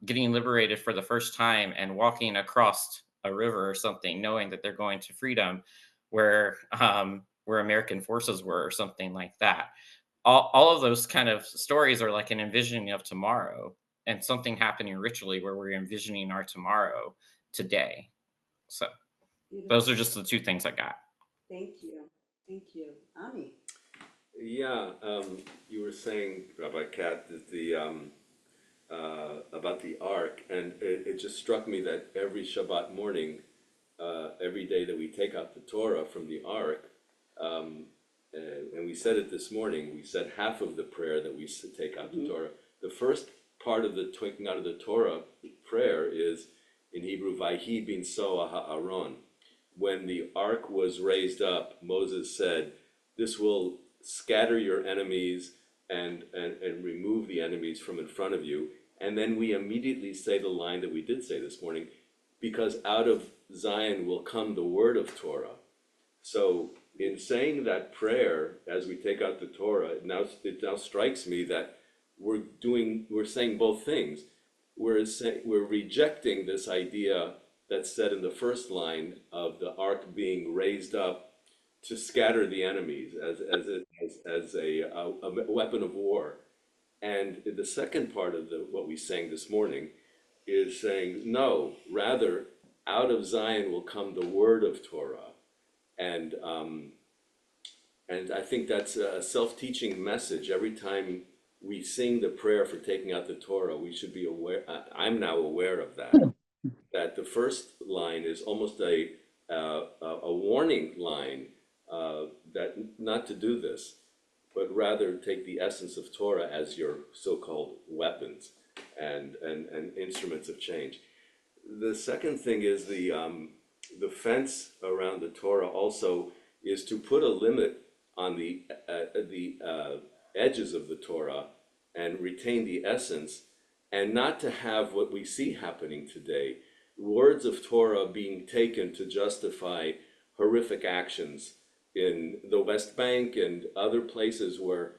getting liberated for the first time and walking across a river or something, knowing that they're going to freedom, where American forces were, or something like that. All of those kind of stories are like an envisioning of tomorrow, and something happening ritually where we're envisioning our tomorrow today. So those are just the two things I got. Thank you. Thank you. Ami. Yeah, you were saying, Rabbi Kat, that about the ark, and it just struck me that every Shabbat morning, every day that we take out the Torah from the ark, and we said it this morning, we said half of the prayer that we take out the Torah. The first part of the taking out of the Torah prayer is in Hebrew, Vayhi bin Soa ha'aron. When the ark was raised up, Moses said, this will scatter your enemies and remove the enemies from in front of you. And then we immediately say the line that we did say this morning, because out of Zion will come the word of Torah. So in saying that prayer, as we take out the Torah, it now strikes me that we're saying both things. We're rejecting this idea that's said in the first line of the ark being raised up to scatter the enemies as a weapon of war. And the second part of what we sang this morning is saying, no, rather, out of Zion will come the word of Torah. And I think that's a self-teaching message. Every time we sing the prayer for taking out the Torah, we should be aware. I'm now aware of that. That the first line is almost a warning line, that not to do this, but rather take the essence of Torah as your so-called weapons and instruments of change. The second thing is the fence around the Torah also is to put a limit on the edges of the Torah and retain the essence, and not to have what we see happening today, words of Torah being taken to justify horrific actions in the West Bank and other places where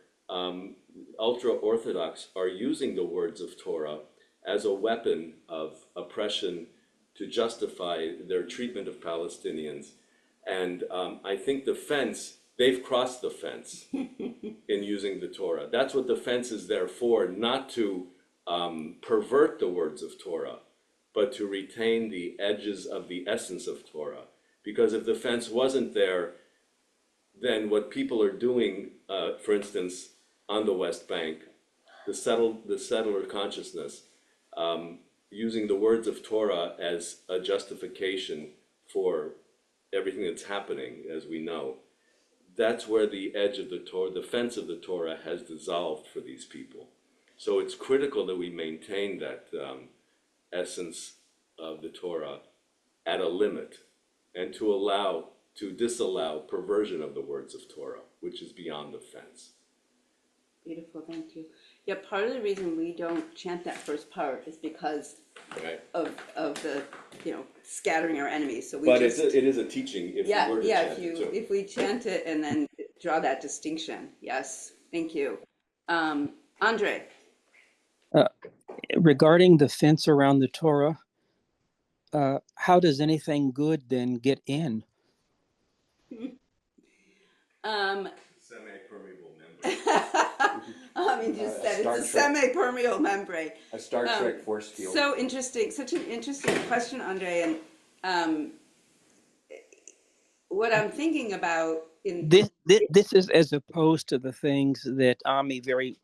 ultra-Orthodox are using the words of Torah as a weapon of oppression to justify their treatment of Palestinians. And I think the fence, they've crossed the fence in using the Torah. That's what the fence is there for, not to pervert the words of Torah, but to retain the edges of the essence of Torah. Because if the fence wasn't there, then what people are doing, for instance, on the West Bank, the settler consciousness, using the words of Torah as a justification for everything that's happening, as we know. That's where the edge of the Torah, the fence of the Torah, has dissolved for these people. So it's critical that we maintain that essence of the Torah at a limit, and to disallow perversion of the words of Torah, which is beyond the fence. Beautiful, thank you. Yeah, part of the reason we don't chant that first part is because Right. of the, scattering our enemies, so we But just. it is a teaching if we were to chant it too. If we chant it and then draw that distinction, yes, thank you. Andre? Regarding the fence around the Torah, how does anything good then get in? Semi-permeable membrane. Just said Star it's a Trek. semi-permeable membrane. A Star Trek force field. So interesting, such an interesting question, Andre, and what I'm thinking about in This is as opposed to the things that Ami very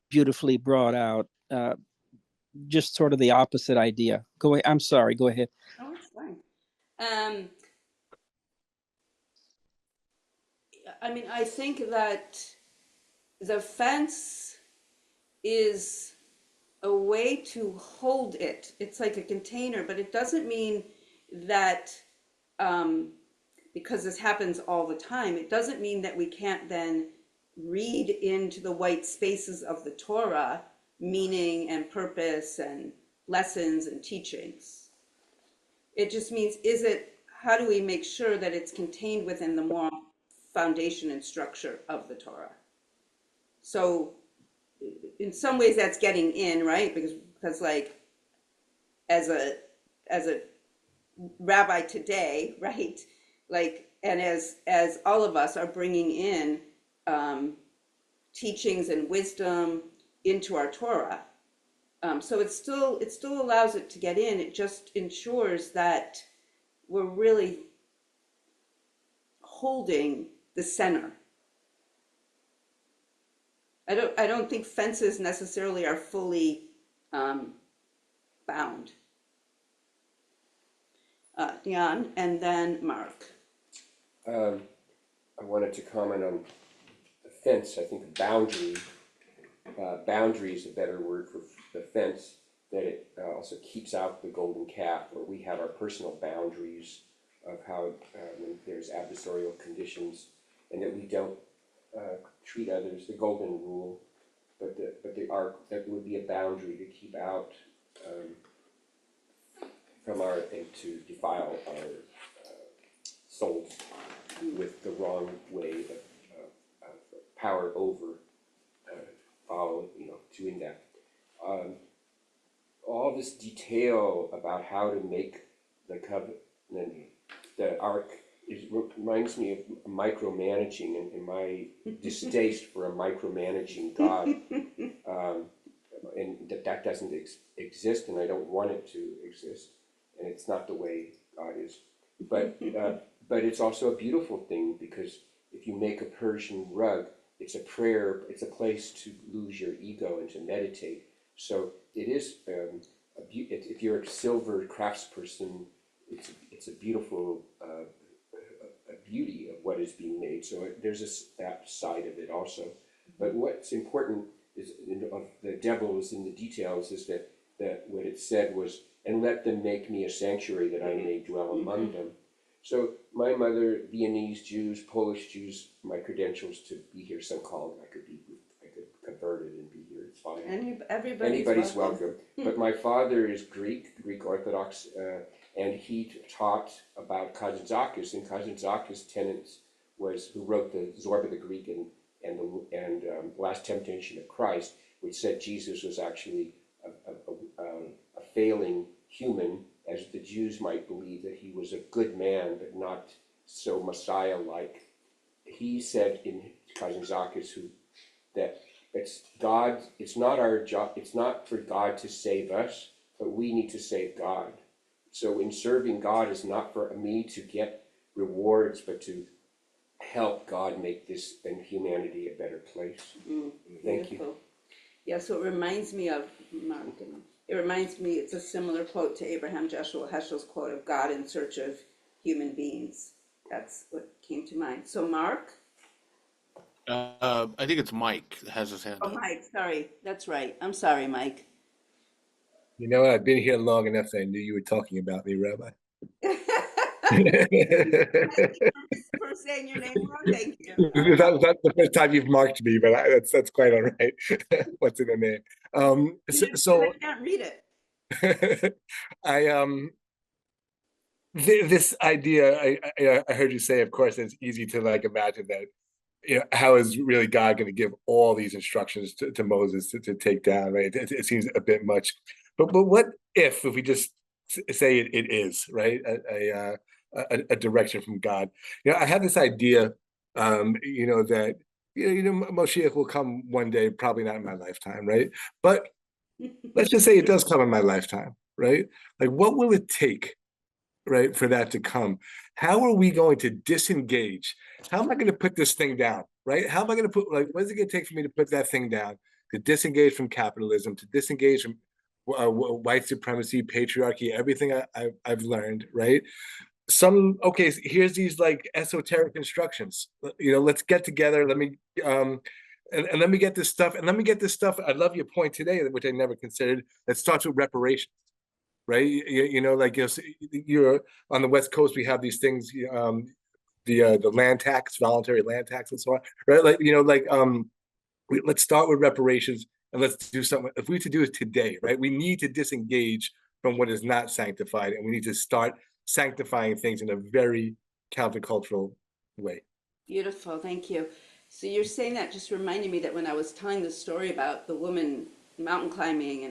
beautifully brought out. Just sort of the opposite idea. Go ahead. I'm sorry. Go ahead. Oh, it's fine. I think that the fence is a way to hold it. It's like a container, but it doesn't mean that, because this happens all the time, it doesn't mean that we can't then read into the white spaces of the Torah meaning and purpose and lessons and teachings. It just means, how do we make sure that it's contained within the moral foundation and structure of the Torah? So in some ways that's getting in, right? Because like as a rabbi today, right? Like, and as all of us are bringing in teachings and wisdom into our Torah, so it still allows it to get in. It just ensures that we're really holding the center. I don't think fences necessarily are fully bound. Jan, and then Mark. I wanted to comment on the fence. I think the boundary is a better word for the fence, that it also keeps out the golden calf, where we have our personal boundaries of how when there's adversarial conditions, and that we don't treat others, the golden rule, but the ark, that would be a boundary to keep out from our, and to defile our souls with the wrong way of power over doing that. All this detail about how to make the covenant, the ark, reminds me of micromanaging and my distaste for a micromanaging God, and that doesn't exist, and I don't want it to exist, and it's not the way God is. But it's also a beautiful thing, because if you make a Persian rug, it's a prayer, it's a place to lose your ego and to meditate. So it is, if you're a silver craftsperson, it's a beautiful beauty of what is being made. So there's that side of it also. But what's important is, of the devil is in the details, is that what it said was, and let them make me a sanctuary that I may dwell among them. So my mother, Viennese Jews, Polish Jews, my credentials to be here, so-called, I could convert it and be here, it's fine. Anybody's welcome. But my father is Greek Orthodox, and he taught about Kazantzakis, and Kazantzakis' tenets was, who wrote the Zorba the Greek and Last Temptation of Christ, which said Jesus was actually a failing human, as the Jews might believe that he was a good man, but not so Messiah-like. He said in Kazantzakis that it's God, it's not our job, it's not for God to save us, but we need to save God. So in serving God is not for me to get rewards, but to help God make this and humanity a better place. Thank you. Yeah, so it reminds me of Mark. It reminds me, it's a similar quote to Abraham Joshua Heschel's quote of God in search of human beings. That's what came to mind. So Mark? I think it's Mike that has his hand Oh, up. Mike, sorry. That's right. I'm sorry, Mike. You know, I've been here long enough that I knew you were talking about me, Rabbi. For saying your name wrong, thank you. That's the first time you've marked me, but that's quite all right. What's in the name? I can't read it. I this idea I heard you say, of course, it's easy to like imagine that, you know, how is really God going to give all these instructions to Moses to take down, right? It seems a bit much, but what if we just say it is, right, a direction from God? You know, I have this idea, you know, that Moshiach will come one day, probably not in my lifetime, right? But let's just say it does come in my lifetime, right? Like, what will it take, right, for that to come? How are we going to disengage? How am I going to put this thing down, right? How am I going to put, like, what is it going to take for me to put that thing down, to disengage from capitalism, to disengage from white supremacy, patriarchy, everything I've learned, right? Okay, here's these like esoteric instructions. You know, let's get together. Let me, and let me get this stuff. And let me get this stuff. I love your point today, which I never considered. That starts with reparations, right? You know, like you're on the West Coast, we have these things, the land tax, voluntary land tax, and so on, right? Like, you know, like let's start with reparations and let's do something. If we to do it today, right? We need to disengage from what is not sanctified, and we need to start sanctifying things in a very countercultural way. Beautiful, thank you. So you're saying that just reminded me that when I was telling the story about the woman mountain climbing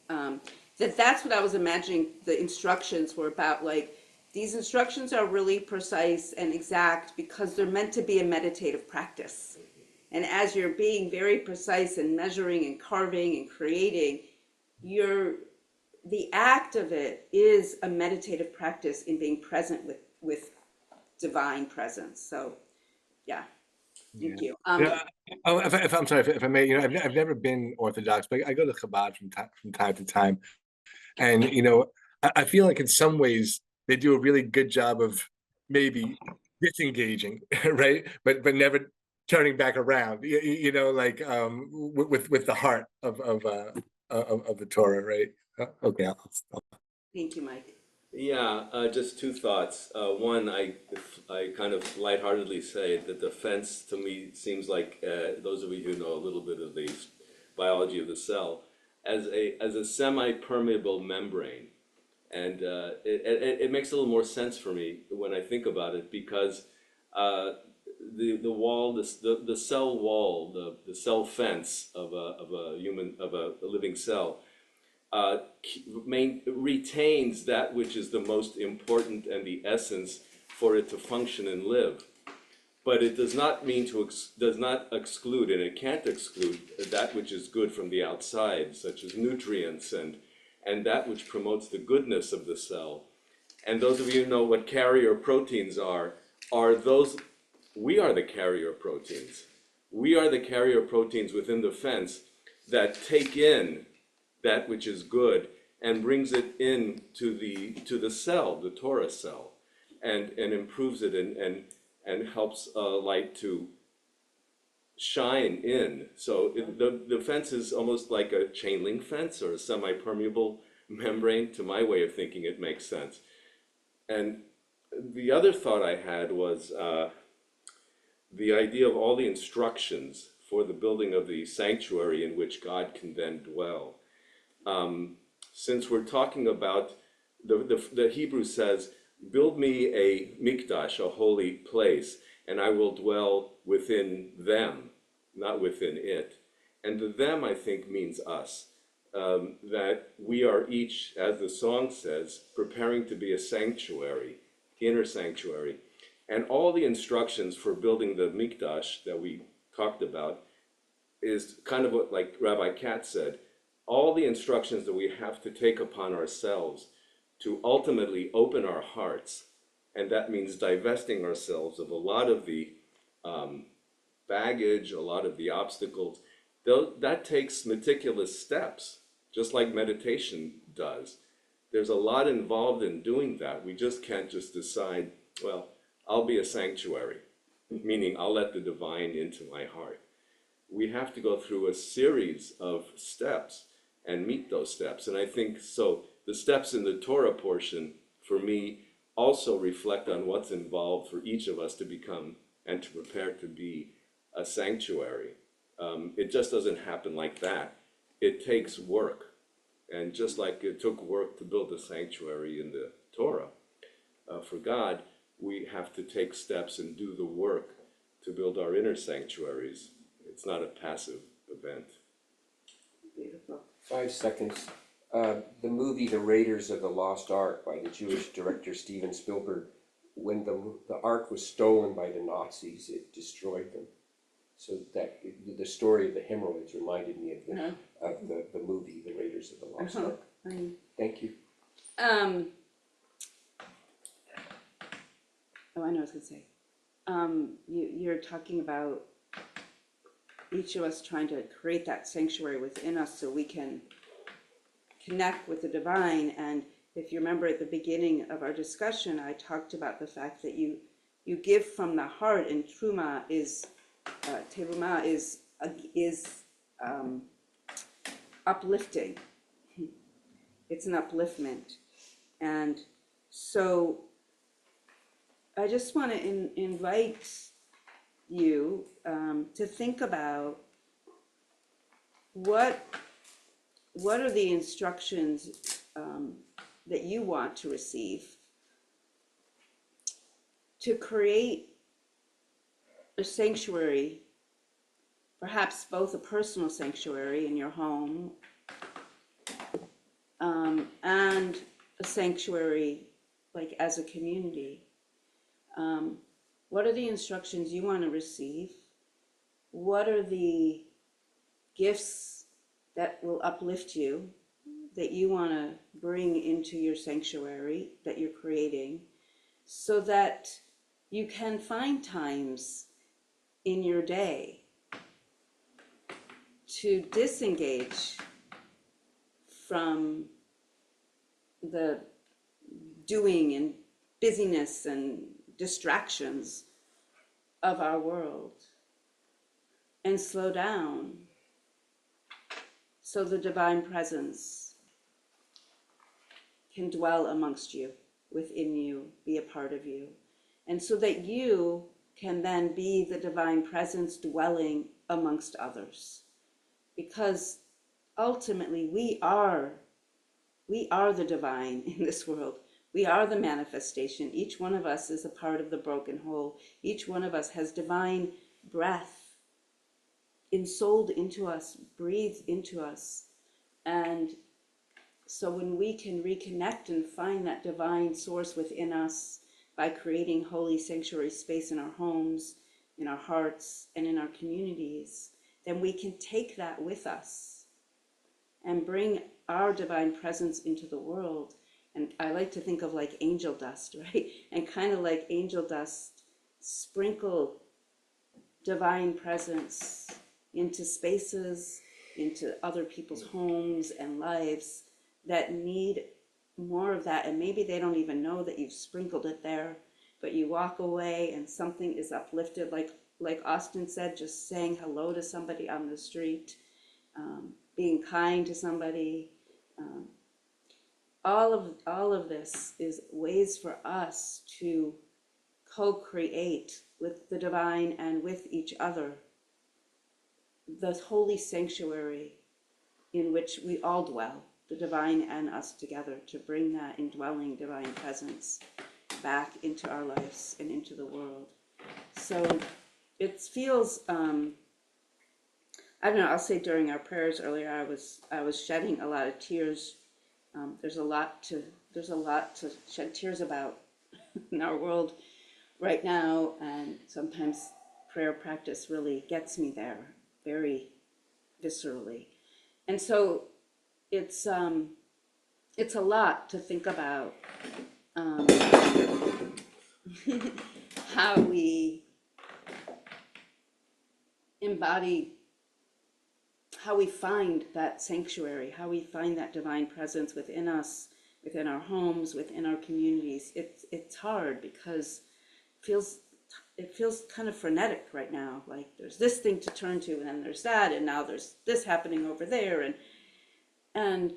and that's what I was imagining the instructions were about. Like, these instructions are really precise and exact because they're meant to be a meditative practice. And as you're being very precise and measuring and carving and creating, you're the act of it is a meditative practice in being present with divine presence. So yeah, thank you. Yeah. If I'm sorry, if I may, you know, I've never been Orthodox, but I go to Chabad from time to time, and you know, I feel like in some ways they do a really good job of maybe disengaging, right? But never turning back around. You know, like with the heart of the Torah, right? Okay, I'll Thank you, Mike. Yeah, just two thoughts. One, I kind of lightheartedly say that the fence to me seems like, those of you who know a little bit of the biology of the cell, as a semi-permeable membrane. And it makes a little more sense for me when I think about it, because the wall, the cell wall, the cell fence of a living cell retains that which is the most important and the essence for it to function and live. But it does not mean does not exclude, and it can't exclude that which is good from the outside, such as nutrients and that which promotes the goodness of the cell. And those of you who know what carrier proteins are those, we are the carrier proteins. We are the carrier proteins within the fence that take in that which is good and brings it in to the cell, the Torah cell, and improves it and helps light to shine in. So the fence is almost like a chain link fence or a semi-permeable membrane. To my way of thinking, it makes sense. And the other thought I had was the idea of all the instructions for the building of the sanctuary in which God can then dwell. Since we're talking about, the Hebrew says, build me a mikdash, a holy place, and I will dwell within them, not within it. And the them, I think, means us. That we are each, as the song says, preparing to be a sanctuary, inner sanctuary. And all the instructions for building the mikdash that we talked about is kind of what, like Rabbi Katz said, all the instructions that we have to take upon ourselves to ultimately open our hearts. And that means divesting ourselves of a lot of the baggage, a lot of the obstacles that takes meticulous steps, just like meditation does. There's a lot involved in doing that. We just can't just decide, well, I'll be a sanctuary, meaning I'll let the divine into my heart. We have to go through a series of steps and meet those steps. And I think so the steps in the Torah portion, for me, also reflect on what's involved for each of us to become and to prepare to be a sanctuary. It just doesn't happen like that. It takes work. And just like it took work to build a sanctuary in the Torah, for God, we have to take steps and do the work to build our inner sanctuaries. It's not a passive event. Beautiful. 5 seconds. The movie The Raiders of the Lost Ark by the Jewish director Steven Spielberg, when the Ark was stolen by the Nazis, it destroyed them. So that the story of the hemorrhoids reminded me of the movie The Raiders of the Lost Ark. Thank you. Oh, I know what I was going to say. You're talking about each of us trying to create that sanctuary within us so we can connect with the divine. And if you remember at the beginning of our discussion, I talked about the fact that you give from the heart, and Terumah is uplifting. It's an upliftment. And so I just want to invite you to think about what are the instructions that you want to receive to create a sanctuary, perhaps both a personal sanctuary in your home and a sanctuary like as a community. What are the instructions you want to receive? What are the gifts that will uplift you, that you want to bring into your sanctuary that you're creating, so that you can find times in your day to disengage from the doing and busyness and distractions of our world and slow down so the divine presence can dwell amongst you, within you, be a part of you, and so that you can then be the divine presence dwelling amongst others. Because ultimately we are the divine in this world. We are the manifestation. Each one of us is a part of the broken whole. Each one of us has divine breath ensouled into us, breathed into us. And so when we can reconnect and find that divine source within us by creating holy sanctuary space in our homes, in our hearts, and in our communities, then we can take that with us and bring our divine presence into the world. And I like to think of like angel dust, right? And kind of like angel dust, sprinkle divine presence into spaces, into other people's homes and lives that need more of that. And maybe they don't even know that you've sprinkled it there, but you walk away and something is uplifted. Like Austin said, just saying hello to somebody on the street, being kind to somebody. All of this is ways for us to co-create with the divine and with each other the holy sanctuary in which we all dwell, the divine and us together, to bring that indwelling divine presence back into our lives and into the world. So it feels, I don't know, I'll say during our prayers earlier, I was shedding a lot of tears. There's a lot to shed tears about in our world right now, and sometimes prayer practice really gets me there very viscerally. And so it's a lot to think about how we embody how we find that sanctuary, how we find that divine presence within us, within our homes, within our communities. It's hard because it feels kind of frenetic right now. Like there's this thing to turn to, and then there's that, and now there's this happening over there, and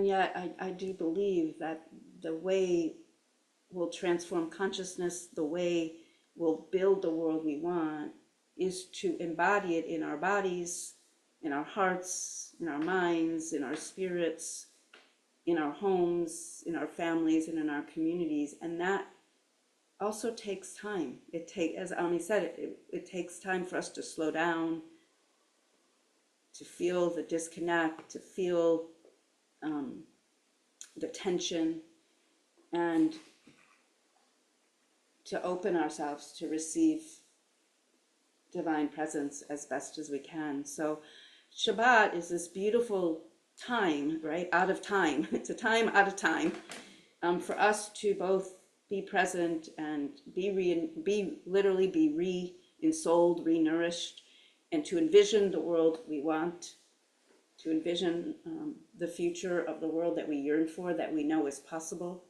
yet I do believe that the way we'll transform consciousness, the way we'll build the world we want, is to embody it in our bodies, in our hearts, in our minds, in our spirits, in our homes, in our families, and in our communities. And that also takes time. As Ami said, it takes time for us to slow down, to feel the disconnect, to feel the tension, and to open ourselves to receive divine presence as best as we can. So Shabbat is this beautiful time, right? Out of time. It's a time out of time for us to both be present and be re-ensouled, re-nourished, and to envision the world we want, to envision the future of the world that we yearn for, that we know is possible.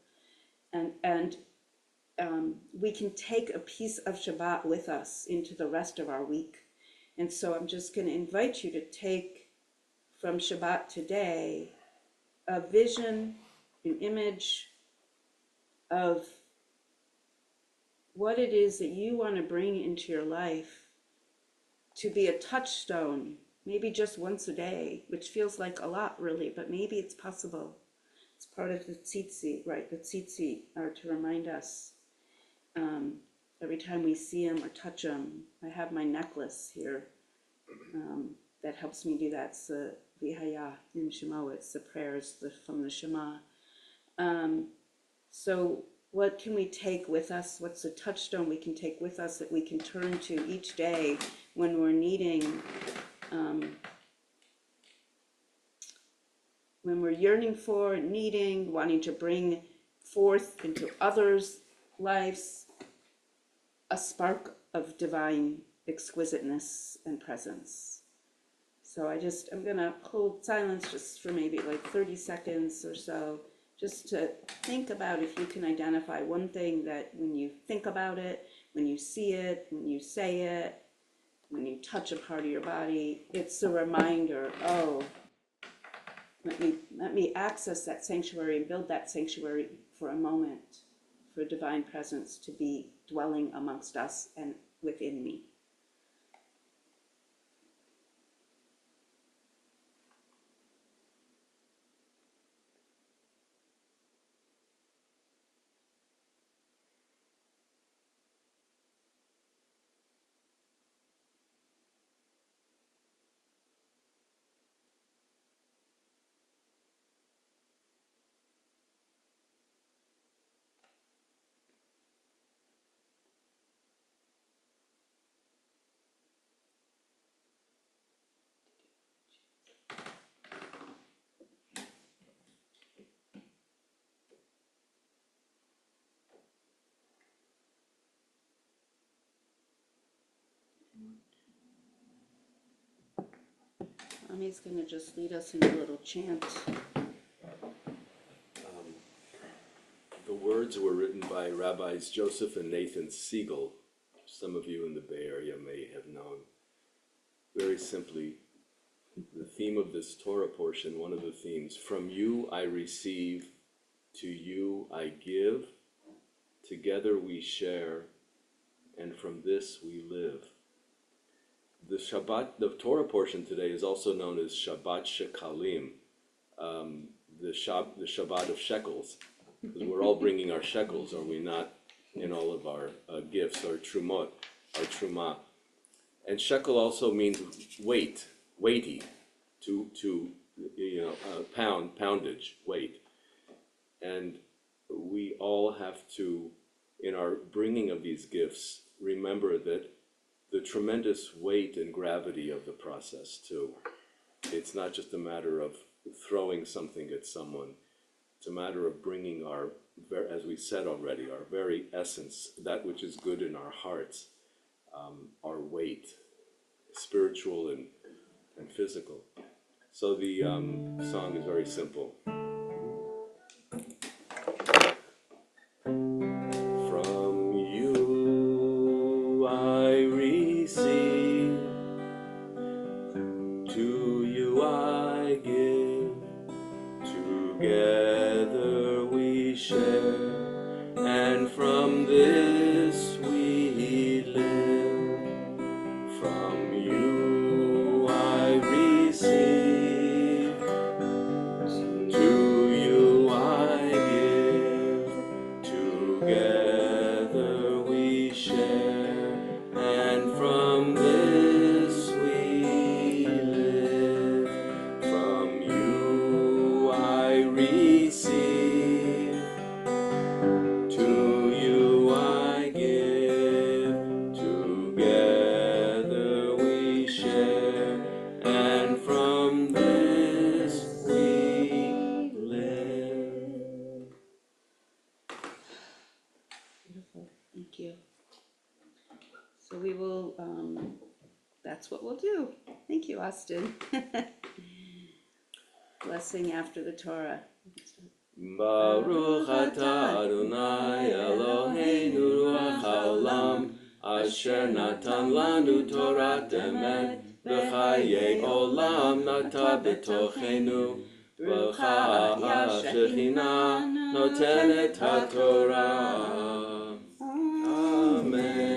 And we can take a piece of Shabbat with us into the rest of our week. And so I'm just going to invite you to take from Shabbat today a vision, an image of what it is that you want to bring into your life to be a touchstone, maybe just once a day, which feels like a lot really, but maybe it's possible. It's part of the tzitzit, right? The tzitzit are to remind us every time we see them or touch them. I have my necklace here that helps me do that. It's the Vihaya in Shema. It's the prayers from the Shema. So what can we take with us? What's the touchstone we can take with us that we can turn to each day when we're needing, when we're yearning for, needing, wanting to bring forth into others' lives a spark of divine exquisiteness and presence. So I'm gonna hold silence just for maybe like 30 seconds or so, just to think about if you can identify one thing that when you think about it, when you see it, when you say it, when you touch a part of your body, it's a reminder, oh, let me access that sanctuary and build that sanctuary for a moment, for divine presence to be dwelling amongst us and within me. Ami's going to just lead us in a little chant. The words were written by Rabbis Joseph and Nathan Siegel. Some of you in the Bay Area may have known. Very simply, the theme of this Torah portion, one of the themes, from you I receive, to you I give, together we share, and from this we live. The Torah portion today is also known as Shabbat Shekalim, the Shabbat of shekels, because we're all bringing our shekels, are we not, in all of our gifts, our trumot, our trumah. And shekel also means weight, weighty, poundage, weight. And we all have to, in our bringing of these gifts, remember that the tremendous weight and gravity of the process too. It's not just a matter of throwing something at someone. It's a matter of bringing our, as we said already, our very essence, that which is good in our hearts, our weight. spiritual and physical. So the song is very simple. From you I receive, to you I give, together we share, and from this we live. From you I receive, to you I give, together we share, and from this we live. From you I receive, to you I give, together we share, and from this we live. Beautiful, thank you. So we will, that's what we'll do. Thank you, Austin. Blessing after the Torah. Baruch atah Adonai Eloheinu ruach haolam, asher natan lanu Torat emet, v'chayei olam nata b'tochenu. Bracha Shechina notenet haTorah. Amen.